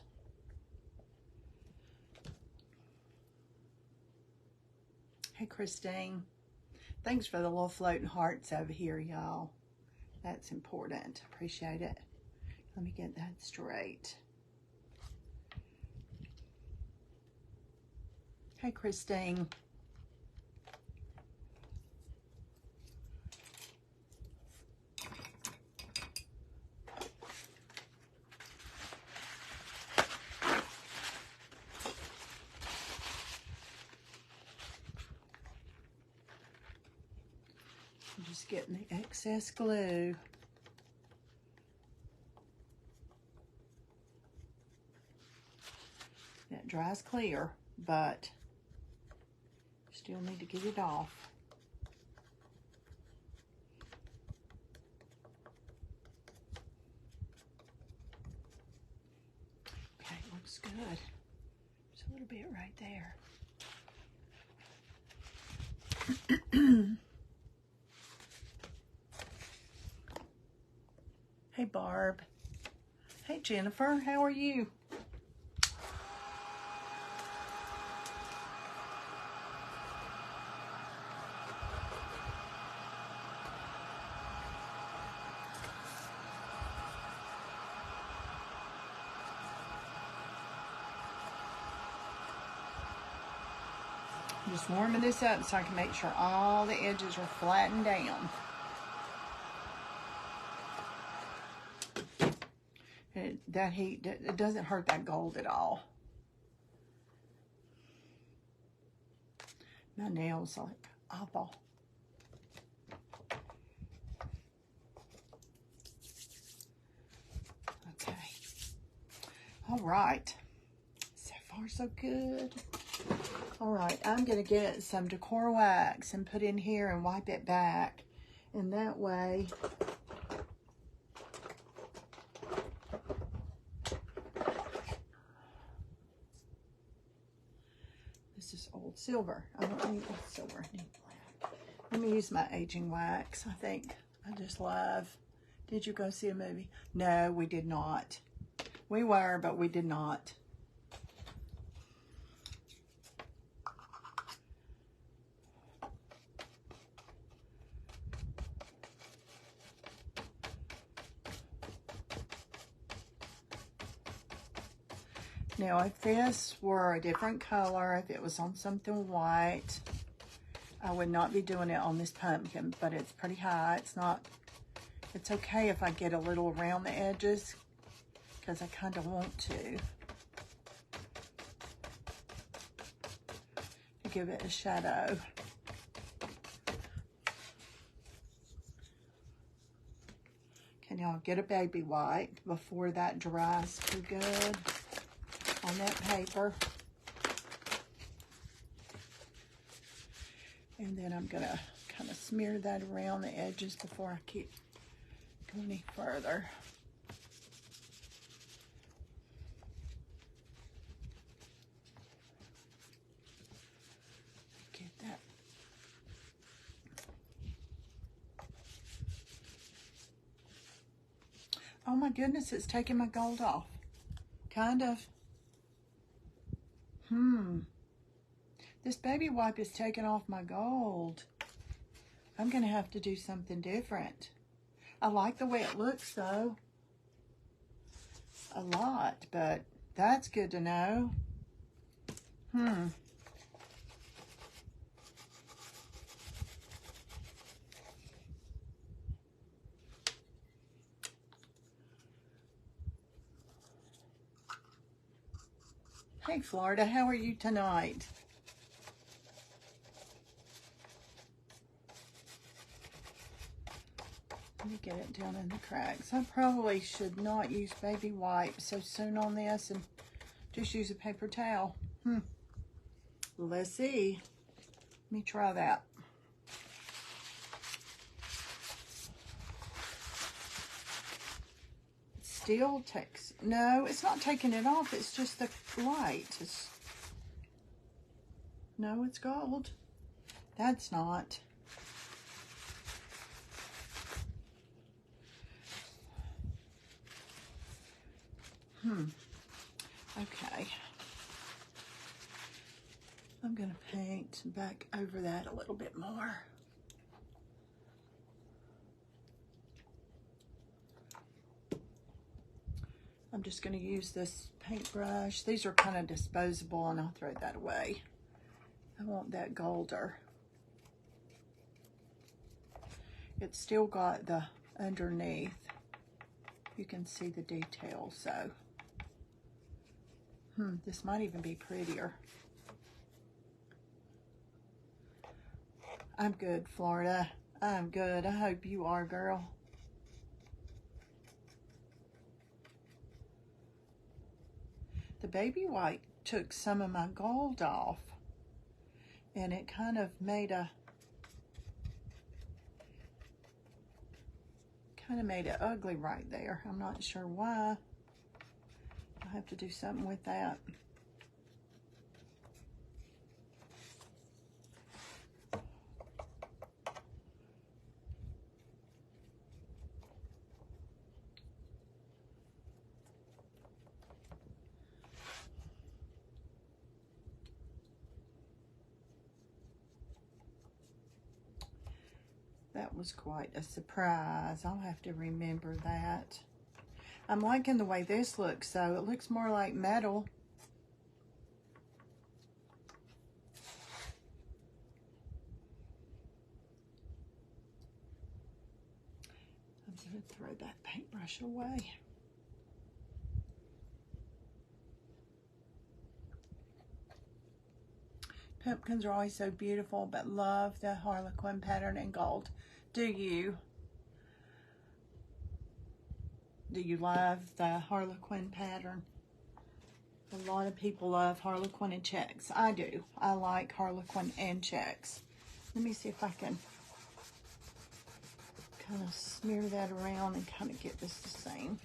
Hey, Christine. Thanks for the little floating hearts over here, y'all. That's important. Appreciate it. Let me get that straight. Hey, Christine. Just getting the excess glue. That dries clear, but still need to get it off. Okay, looks good. There's a little bit right there. Hey, Barb. Hey, Jennifer. How are you? I'm just warming this up so I can make sure all the edges are flattened down. That heat, it doesn't hurt that gold at all. My nails are like awful. Okay. All right. So far, so good. All right, I'm going to get some decor wax and put in here and wipe it back. And that way, this is old silver. I don't need old silver. I need black. Let me use my aging wax. I think I just love. Did you go see a movie? No, we did not. We were, but we did not. Now, if this were a different color, if it was on something white, I would not be doing it on this pumpkin, but it's pretty high. It's okay if I get a little around the edges, because I kind of want to give it a shadow. Can y'all get a baby wipe before that dries too good on that paper? And then I'm gonna kind of smear that around the edges before I keep going any further. Get that. Oh my goodness, it's taking my gold off. Kind of. This baby wipe is taking off my gold. I'm going to have to do something different. I like the way it looks though. A lot, but that's good to know. Hey Florida, how are you tonight? Let me get it down in the cracks. I probably should not use baby wipe so soon on this and just use a paper towel. Let's see. Let me try that. It still takes, no, it's not taking it off. It's just the light. No, it's gold. That's not. Okay. I'm going to paint back over that a little bit more. I'm just going to use this paintbrush. These are kind of disposable and I'll throw that away. I want that golder. It's still got the underneath. You can see the details, so. This might even be prettier. I'm good, Florida. I'm good. I hope you are, girl. The baby white took some of my gold off, and it kind of made it ugly right there. I'm not sure why. I'll have to do something with that. That was quite a surprise. I'll have to remember that. I'm liking the way this looks, though. It looks more like metal. I'm going to throw that paintbrush away. Pumpkins are always so beautiful, but love the Harlequin pattern in gold. Do you? Do you love the Harlequin pattern? A lot of people love Harlequin and checks. I do. I like Harlequin and checks. Let me see if I can kind of smear that around and kind of get this the same.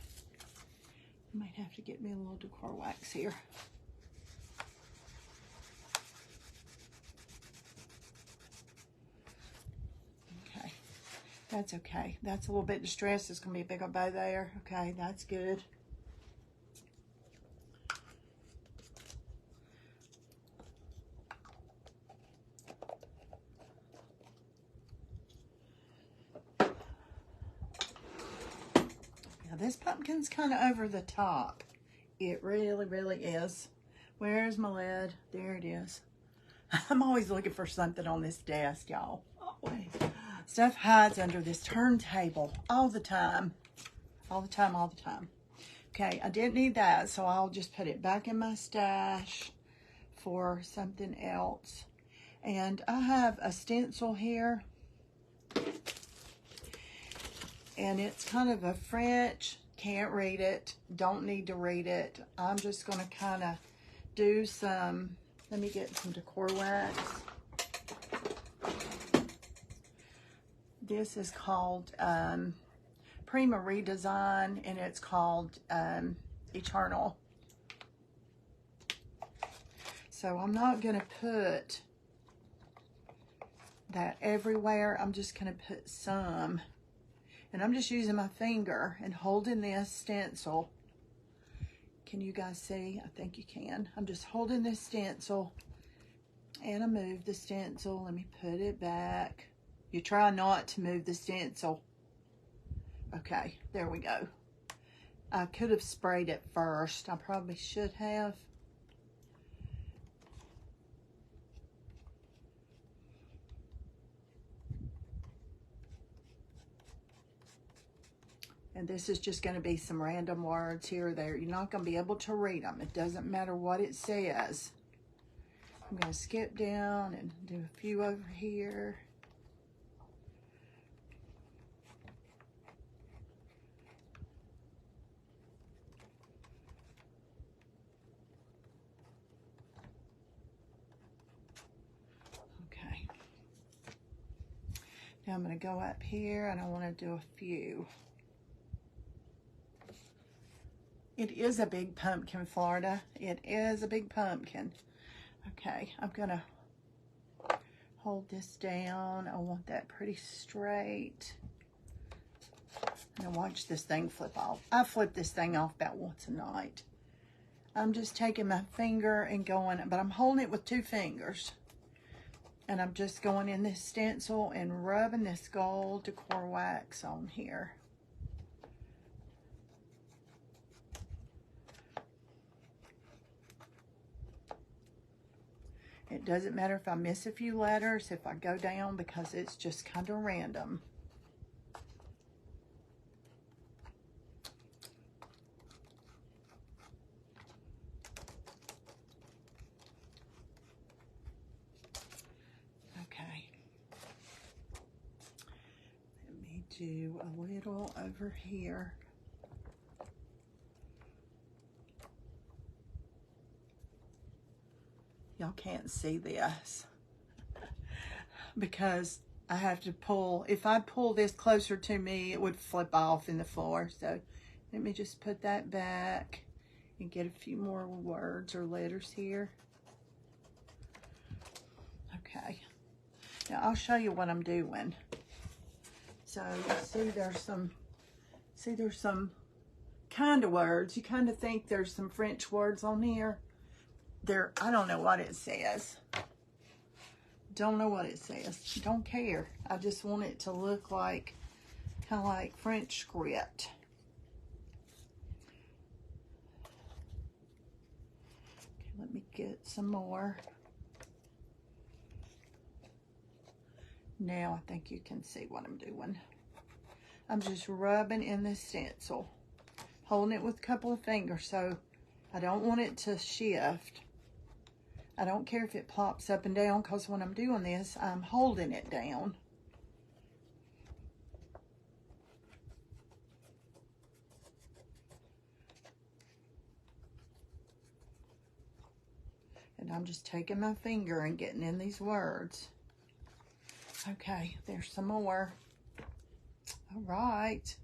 I might have to get me a little decor wax here. Okay, that's okay. That's a little bit distressed. It's going to be a big old bow there. Okay, that's good. This pumpkin's kind of over the top. It really, really is. Where's my lid? There it is. I'm always looking for something on this desk, y'all. Always. Stuff hides under this turntable all the time. All the time, all the time. Okay, I didn't need that, so I'll just put it back in my stash for something else. And I have a stencil here. And it's kind of a French, can't read it, don't need to read it. I'm just going to kind of do some, let me get some decor wax. This is called Prima Redesign, and it's called Eternal. So I'm not going to put that everywhere. I'm just going to put some. And I'm just using my finger and holding this stencil. Can you guys see? I think you can. I'm just holding this stencil and I move the stencil. Let me put it back. You try not to move the stencil. Okay, there we go. I could have sprayed it first. I probably should have. And this is just going to be some random words here or there. You're not going to be able to read them. It doesn't matter what it says. I'm going to skip down and do a few over here. Okay. Now I'm going to go up here and I want to do a few. It is a big pumpkin, Florida. It is a big pumpkin. Okay, I'm gonna hold this down. I want that pretty straight. Now watch this thing flip off. I flip this thing off about once a night. I'm just taking my finger and going, but I'm holding it with two fingers. And I'm just going in this stencil and rubbing this gold decor wax on here. It doesn't matter if I miss a few letters, if I go down, because it's just kind of random. Okay. do a little over here. Y'all can't see this because I have to pull. If I pull this closer to me, it would flip off in the floor. So let me just put that back and get a few more words or letters here. Okay. Now I'll show you what I'm doing. So you see there's some kind of words. You kind of think there's some French words on here. I don't know what it says. Don't know what it says. Don't care. I just want it to look like, kind of like French script. Okay, let me get some more. Now I think you can see what I'm doing. I'm just rubbing in the stencil, holding it with a couple of fingers so I don't want it to shift. I don't care if it plops up and down because when I'm doing this, I'm holding it down. And I'm just taking my finger and getting in these words. Okay, there's some more. All right.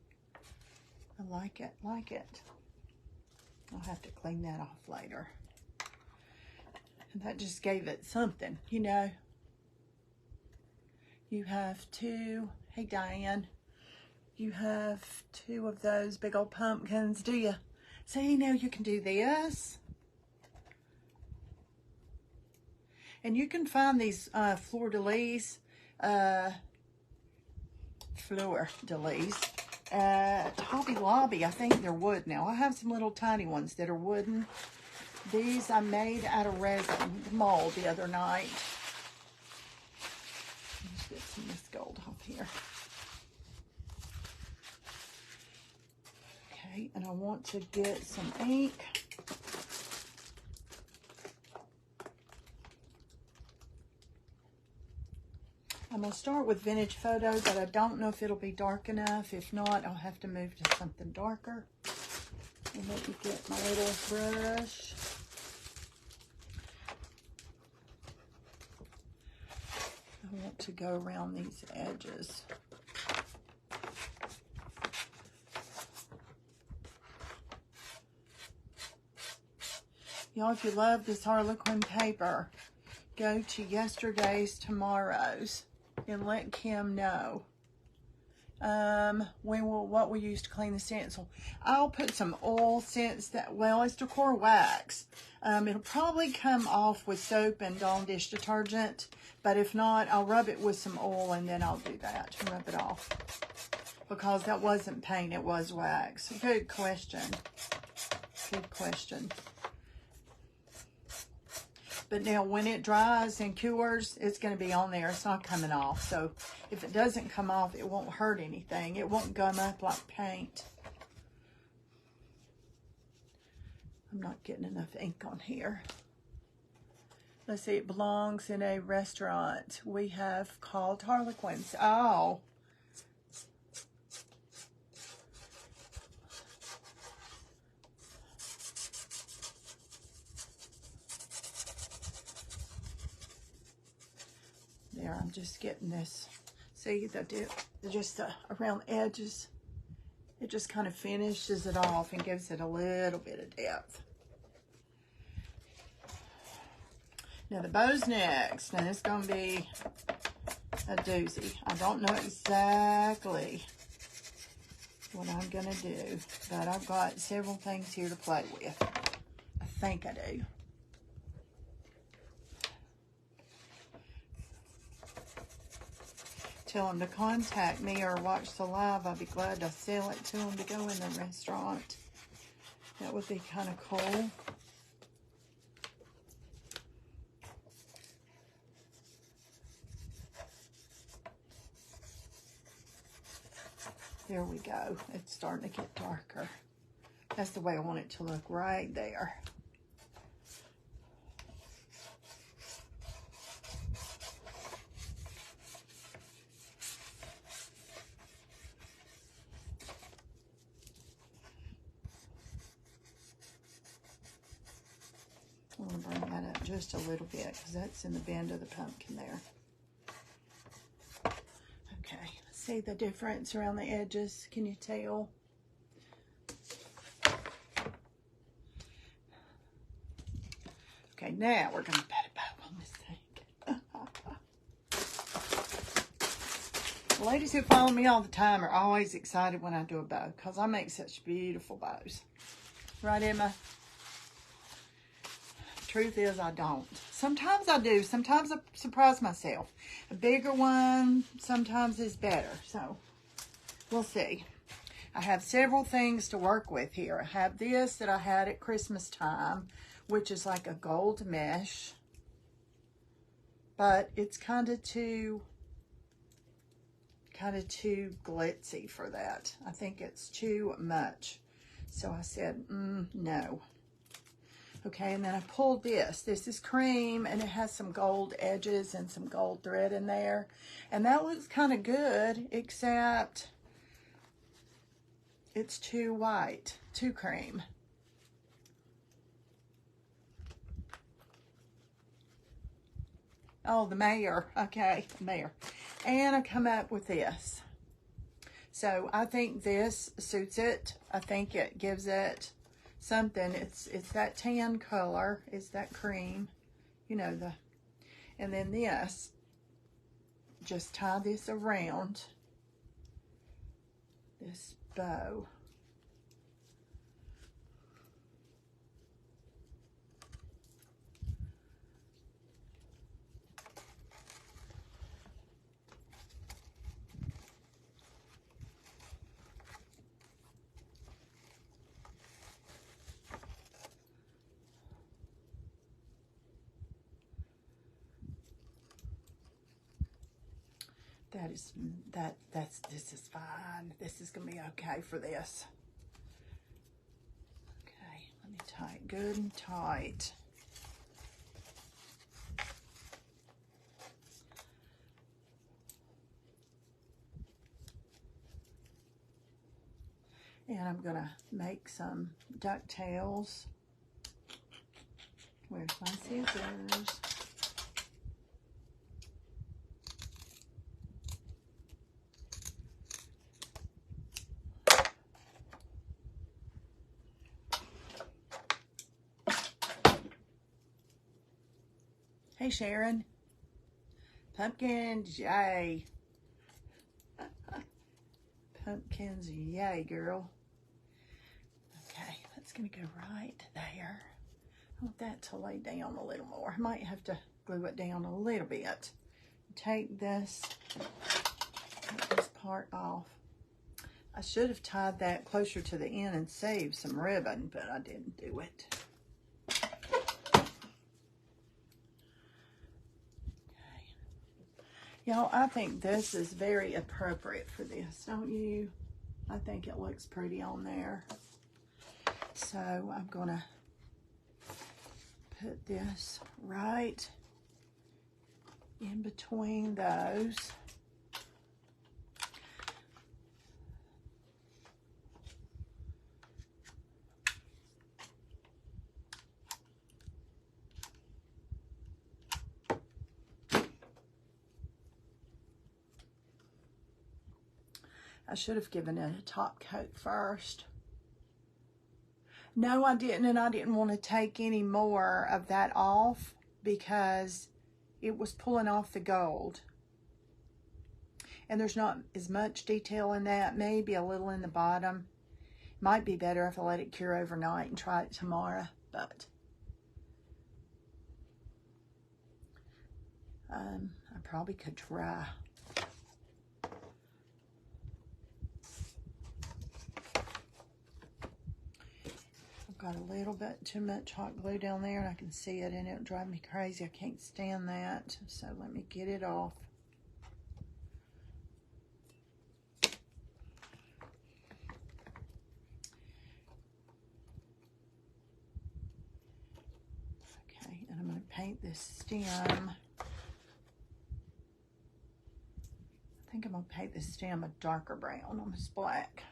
I like it, like it. I'll have to clean that off later. And that just gave it something, you know. You have two, hey Diane, you have two of those big old pumpkins, do you? See, now you can do this. And you can find these fleur-de-lis at Hobby Lobby. I think they're wood now. I have some little tiny ones that are wooden. These I made out of resin mold the other night. Let's get some of this gold off here. Okay, and I want to get some ink. I'm going to start with Vintage Photo, but I don't know if it'll be dark enough. If not, I'll have to move to something darker. And let me get my little brush. I want to go around these edges. Y'all, if you love this Harlequin paper, go to Yesterday's Tomorrow's and let Kim know what we use to clean the stencil. I'll put some oil since that, well, it's decor wax. It'll probably come off with soap and Dawn dish detergent, but if not, I'll rub it with some oil and then I'll do that to rub it off. Because that wasn't paint, it was wax. Good question. Good question. But now when it dries and cures, it's going to be on there. It's not coming off. So if it doesn't come off, it won't hurt anything. It won't gum up like paint. I'm not getting enough ink on here. Let's see, it belongs in a restaurant we have called Harlequin's. Oh. There, I'm just getting this. See, just around the edges, it just kind of finishes it off and gives it a little bit of depth. Now the bow's next, and it's going to be a doozy. I don't know exactly what I'm going to do, but I've got several things here to play with. I think I do. Tell them to contact me or watch the live. I'll be glad to sell it to them to go in the restaurant. That would be kind of cool. There we go. It's starting to get darker. That's the way I want it to look right there. just a little bit because that's in the bend of the pumpkin there. Okay, see the difference around the edges? Can you tell? Okay, now we're going to put a bow on this thing. The ladies who follow me all the time are always excited when I do a bow because I make such beautiful bows. Right, Emma? Truth is, I don't. Sometimes I do. Sometimes I surprise myself. A bigger one sometimes is better. So, we'll see. I have several things to work with here. I have this that I had at Christmas time, which is like a gold mesh. But it's kind of too glitzy for that. I think it's too much. So I said, no. Okay, and then I pulled this. This is cream, and it has some gold edges and some gold thread in there. And that looks kind of good, except it's too white, too cream. Oh, the mayor. Okay, the mayor. And I come up with this. So I think this suits it. I think it gives it something. It's that tan color. It's that cream. You know, and then this. Just tie this around this bow. This is fine. This is gonna be okay for this. Okay, let me tie it good and tight. And I'm gonna make some ducktails. Where's my scissors? Hey, Sharon. Pumpkins, yay. Pumpkins, yay, girl. Okay, that's going to go right there. I want that to lay down a little more. I might have to glue it down a little bit. Take this part off. I should have tied that closer to the end and saved some ribbon, but I didn't do it. Y'all, I think this is very appropriate for this, don't you? I think it looks pretty on there. So I'm gonna put this right in between those. I should have given it a top coat first. No, I didn't, and I didn't want to take any more of that off because it was pulling off the gold. And there's not as much detail in that, maybe a little in the bottom. Might be better if I let it cure overnight and try it tomorrow, but I probably could try. Got a little bit too much hot glue down there, and I can see it, and it'll drive me crazy. I can't stand that, so let me get it off. Okay, and I'm going to paint this stem. I think I'm going to paint this stem a darker brown, almost black,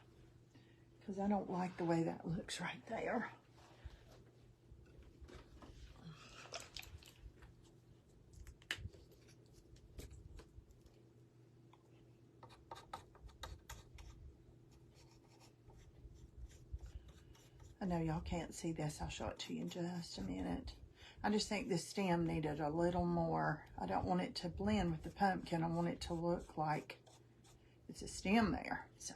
because I don't like the way that looks right there. I know y'all can't see this. I'll show it to you in just a minute. I just think this stem needed a little more. I don't want it to blend with the pumpkin. I want it to look like it's a stem there. So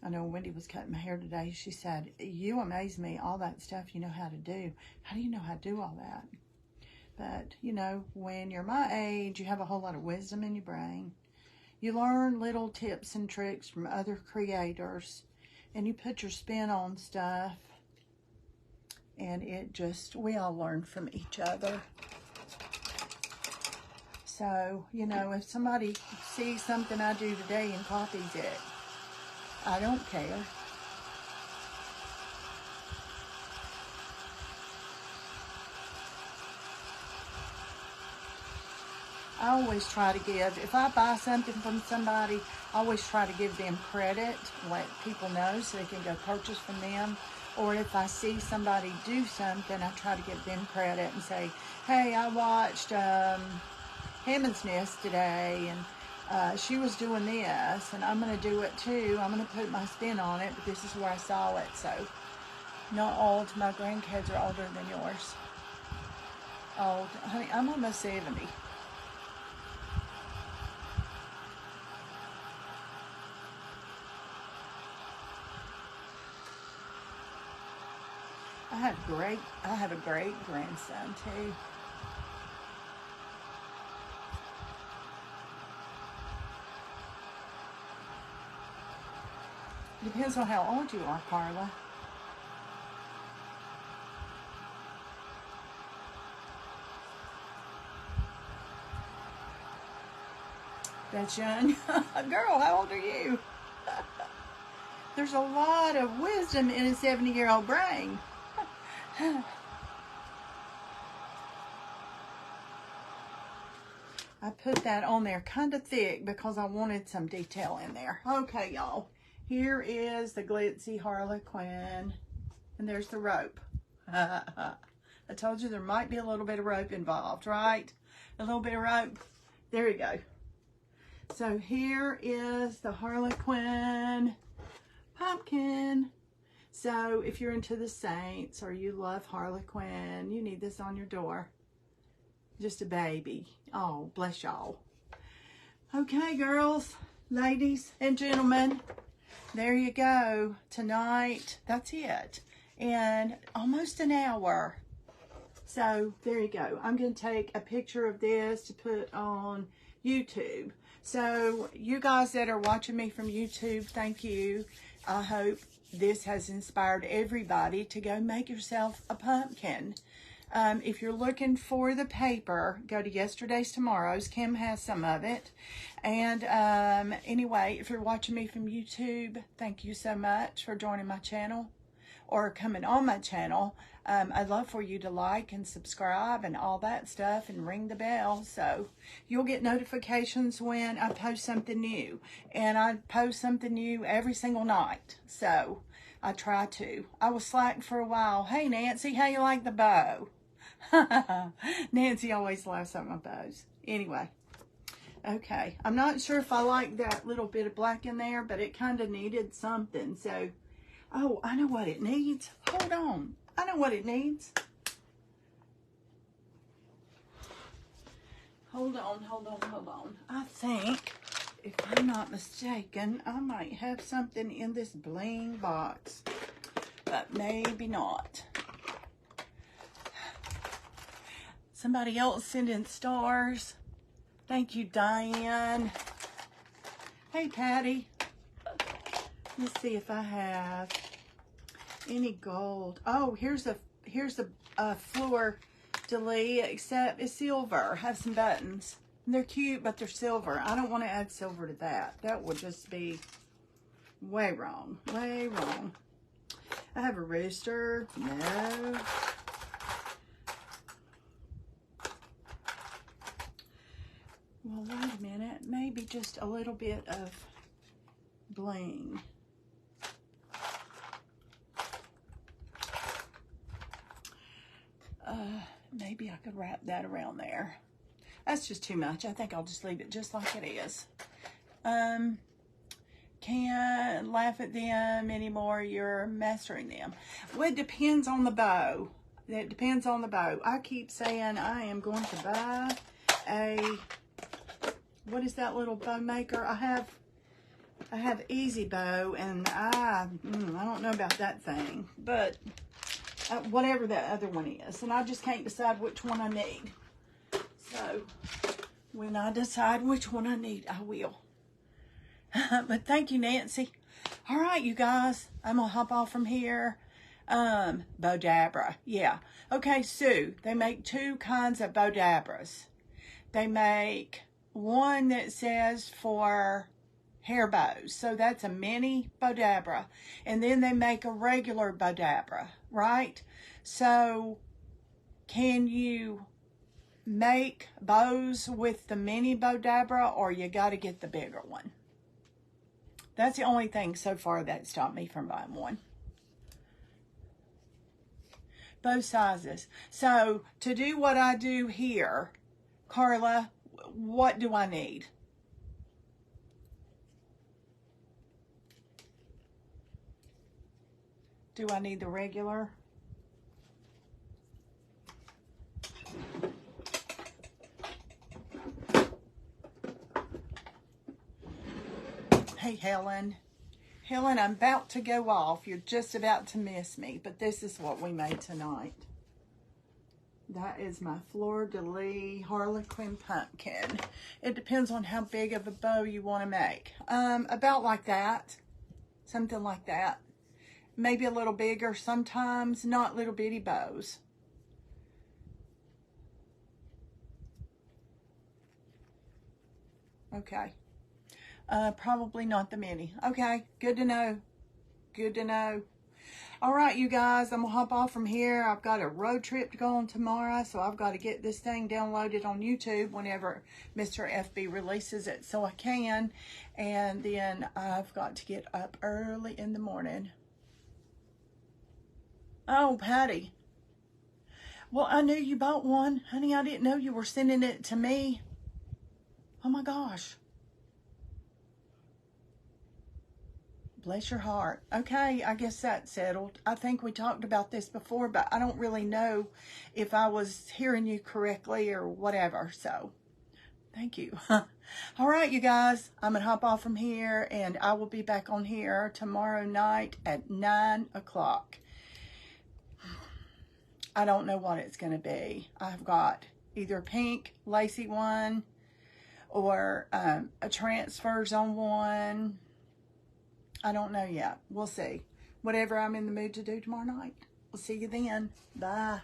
I know Wendy was cutting my hair today. She said, "You amaze me, all that stuff you know how to do. How do you know how to do all that?" But, you know, when you're my age, you have a whole lot of wisdom in your brain. You learn little tips and tricks from other creators, and you put your spin on stuff, and we all learn from each other. So, you know, if somebody sees something I do today and copies it, I don't care. I always try to give, if I buy something from somebody, I always try to give them credit, let people know so they can go purchase from them. Or if I see somebody do something, I try to give them credit and say, "Hey, I watched Hammond's Nest today, and she was doing this, and I'm going to do it too. I'm going to put my spin on it, but this is where I saw it." So, not old. My grandkids are older than yours. Old. Honey, I'm almost 70. I have a great grandson too. Depends on how old you are, Carla. That's young. Girl, how old are you? There's a lot of wisdom in a 70-year-old brain. I put that on there kind of thick because I wanted some detail in there. Okay, y'all. Here is the glitzy Harlequin. And there's the rope. I told you there might be a little bit of rope involved, right? A little bit of rope. There you go. So here is the Harlequin Pumpkin. So if you're into the saints or you love Harlequin, you need this on your door. Just a baby. Oh, bless y'all. Okay, girls, ladies, and gentlemen, there you go. Tonight, that's it. And almost an hour. So there you go. I'm going to take a picture of this to put on YouTube. So you guys that are watching me from YouTube, thank you. I hope this has inspired everybody to go make yourself a pumpkin. If you're looking for the paper, go to Yesterday's Tomorrow's. Kim has some of it. And anyway, if you're watching me from YouTube, thank you so much for joining my channel or coming on my channel. I'd love for you to like and subscribe and all that stuff and ring the bell so you'll get notifications when I post something new. And I post something new every single night. So I try to. I was slacking for a while. Hey, Nancy, how you like the bow? Nancy always laughs at my bows. Anyway, okay. I'm not sure if I like that little bit of black in there, but it kind of needed something. So, oh, I know what it needs. Hold on. I know what it needs. Hold on. I think, if I'm not mistaken, I might have something in this bling box, but maybe not. Somebody else sending stars. Thank you, Diane. Hey, Patty. Let's see if I have any gold. Oh, here's a fleur de lis, except it's silver. Have some buttons. And they're cute, but they're silver. I don't want to add silver to that. That would just be way wrong. Way wrong. I have a rooster. No. Well, wait a minute. Maybe just a little bit of bling. maybe I could wrap that around there. That's just too much. I think I'll just leave it just like it is. Can't laugh at them anymore. You're mastering them. Well, it depends on the bow. It depends on the bow. I keep saying I am going to buy a, what is that little bow maker? I have Easy Bow, and I don't know about that thing, but whatever that other one is, and I just can't decide which one I need. So when I decide which one I need, I will. But thank you, Nancy. All right, you guys, I'm gonna hop off from here. Bodabra, yeah. Okay, Sue, they make two kinds of Bodabras. They make one that says for hair bows, so that's a mini Bodabra, and then they make a regular Bodabra, right? So can you make bows with the mini Bodabra, or you got to get the bigger one? That's the only thing so far that stopped me from buying one. Both sizes. So to do what I do here, Carla, what do I need? Do I need the regular? Hey, Helen. Helen, I'm about to go off. You're just about to miss me, but this is what we made tonight. That is my fleur-de-lis Harlequin Pumpkin. It depends on how big of a bow you want to make. About like that. Something like that. Maybe a little bigger sometimes, not little bitty bows. Okay. Probably not the mini. Okay, good to know. Good to know. All right, you guys, I'm gonna hop off from here. I've got a road trip to go on tomorrow, so I've got to get this thing downloaded on YouTube whenever Mr. FB releases it so I can. And then I've got to get up early in the morning. Oh, Patty. Well, I knew you bought one. Honey, I didn't know you were sending it to me. Oh my gosh. Bless your heart. Okay, I guess that's settled. I think we talked about this before, but I don't really know if I was hearing you correctly or whatever. So, thank you. All right, you guys, I'm going to hop off from here, and I will be back on here tomorrow night at 9 o'clock. I don't know what it's going to be. I've got either a pink lacy one or a transfers on one. I don't know yet. We'll see. Whatever I'm in the mood to do tomorrow night. We'll see you then. Bye.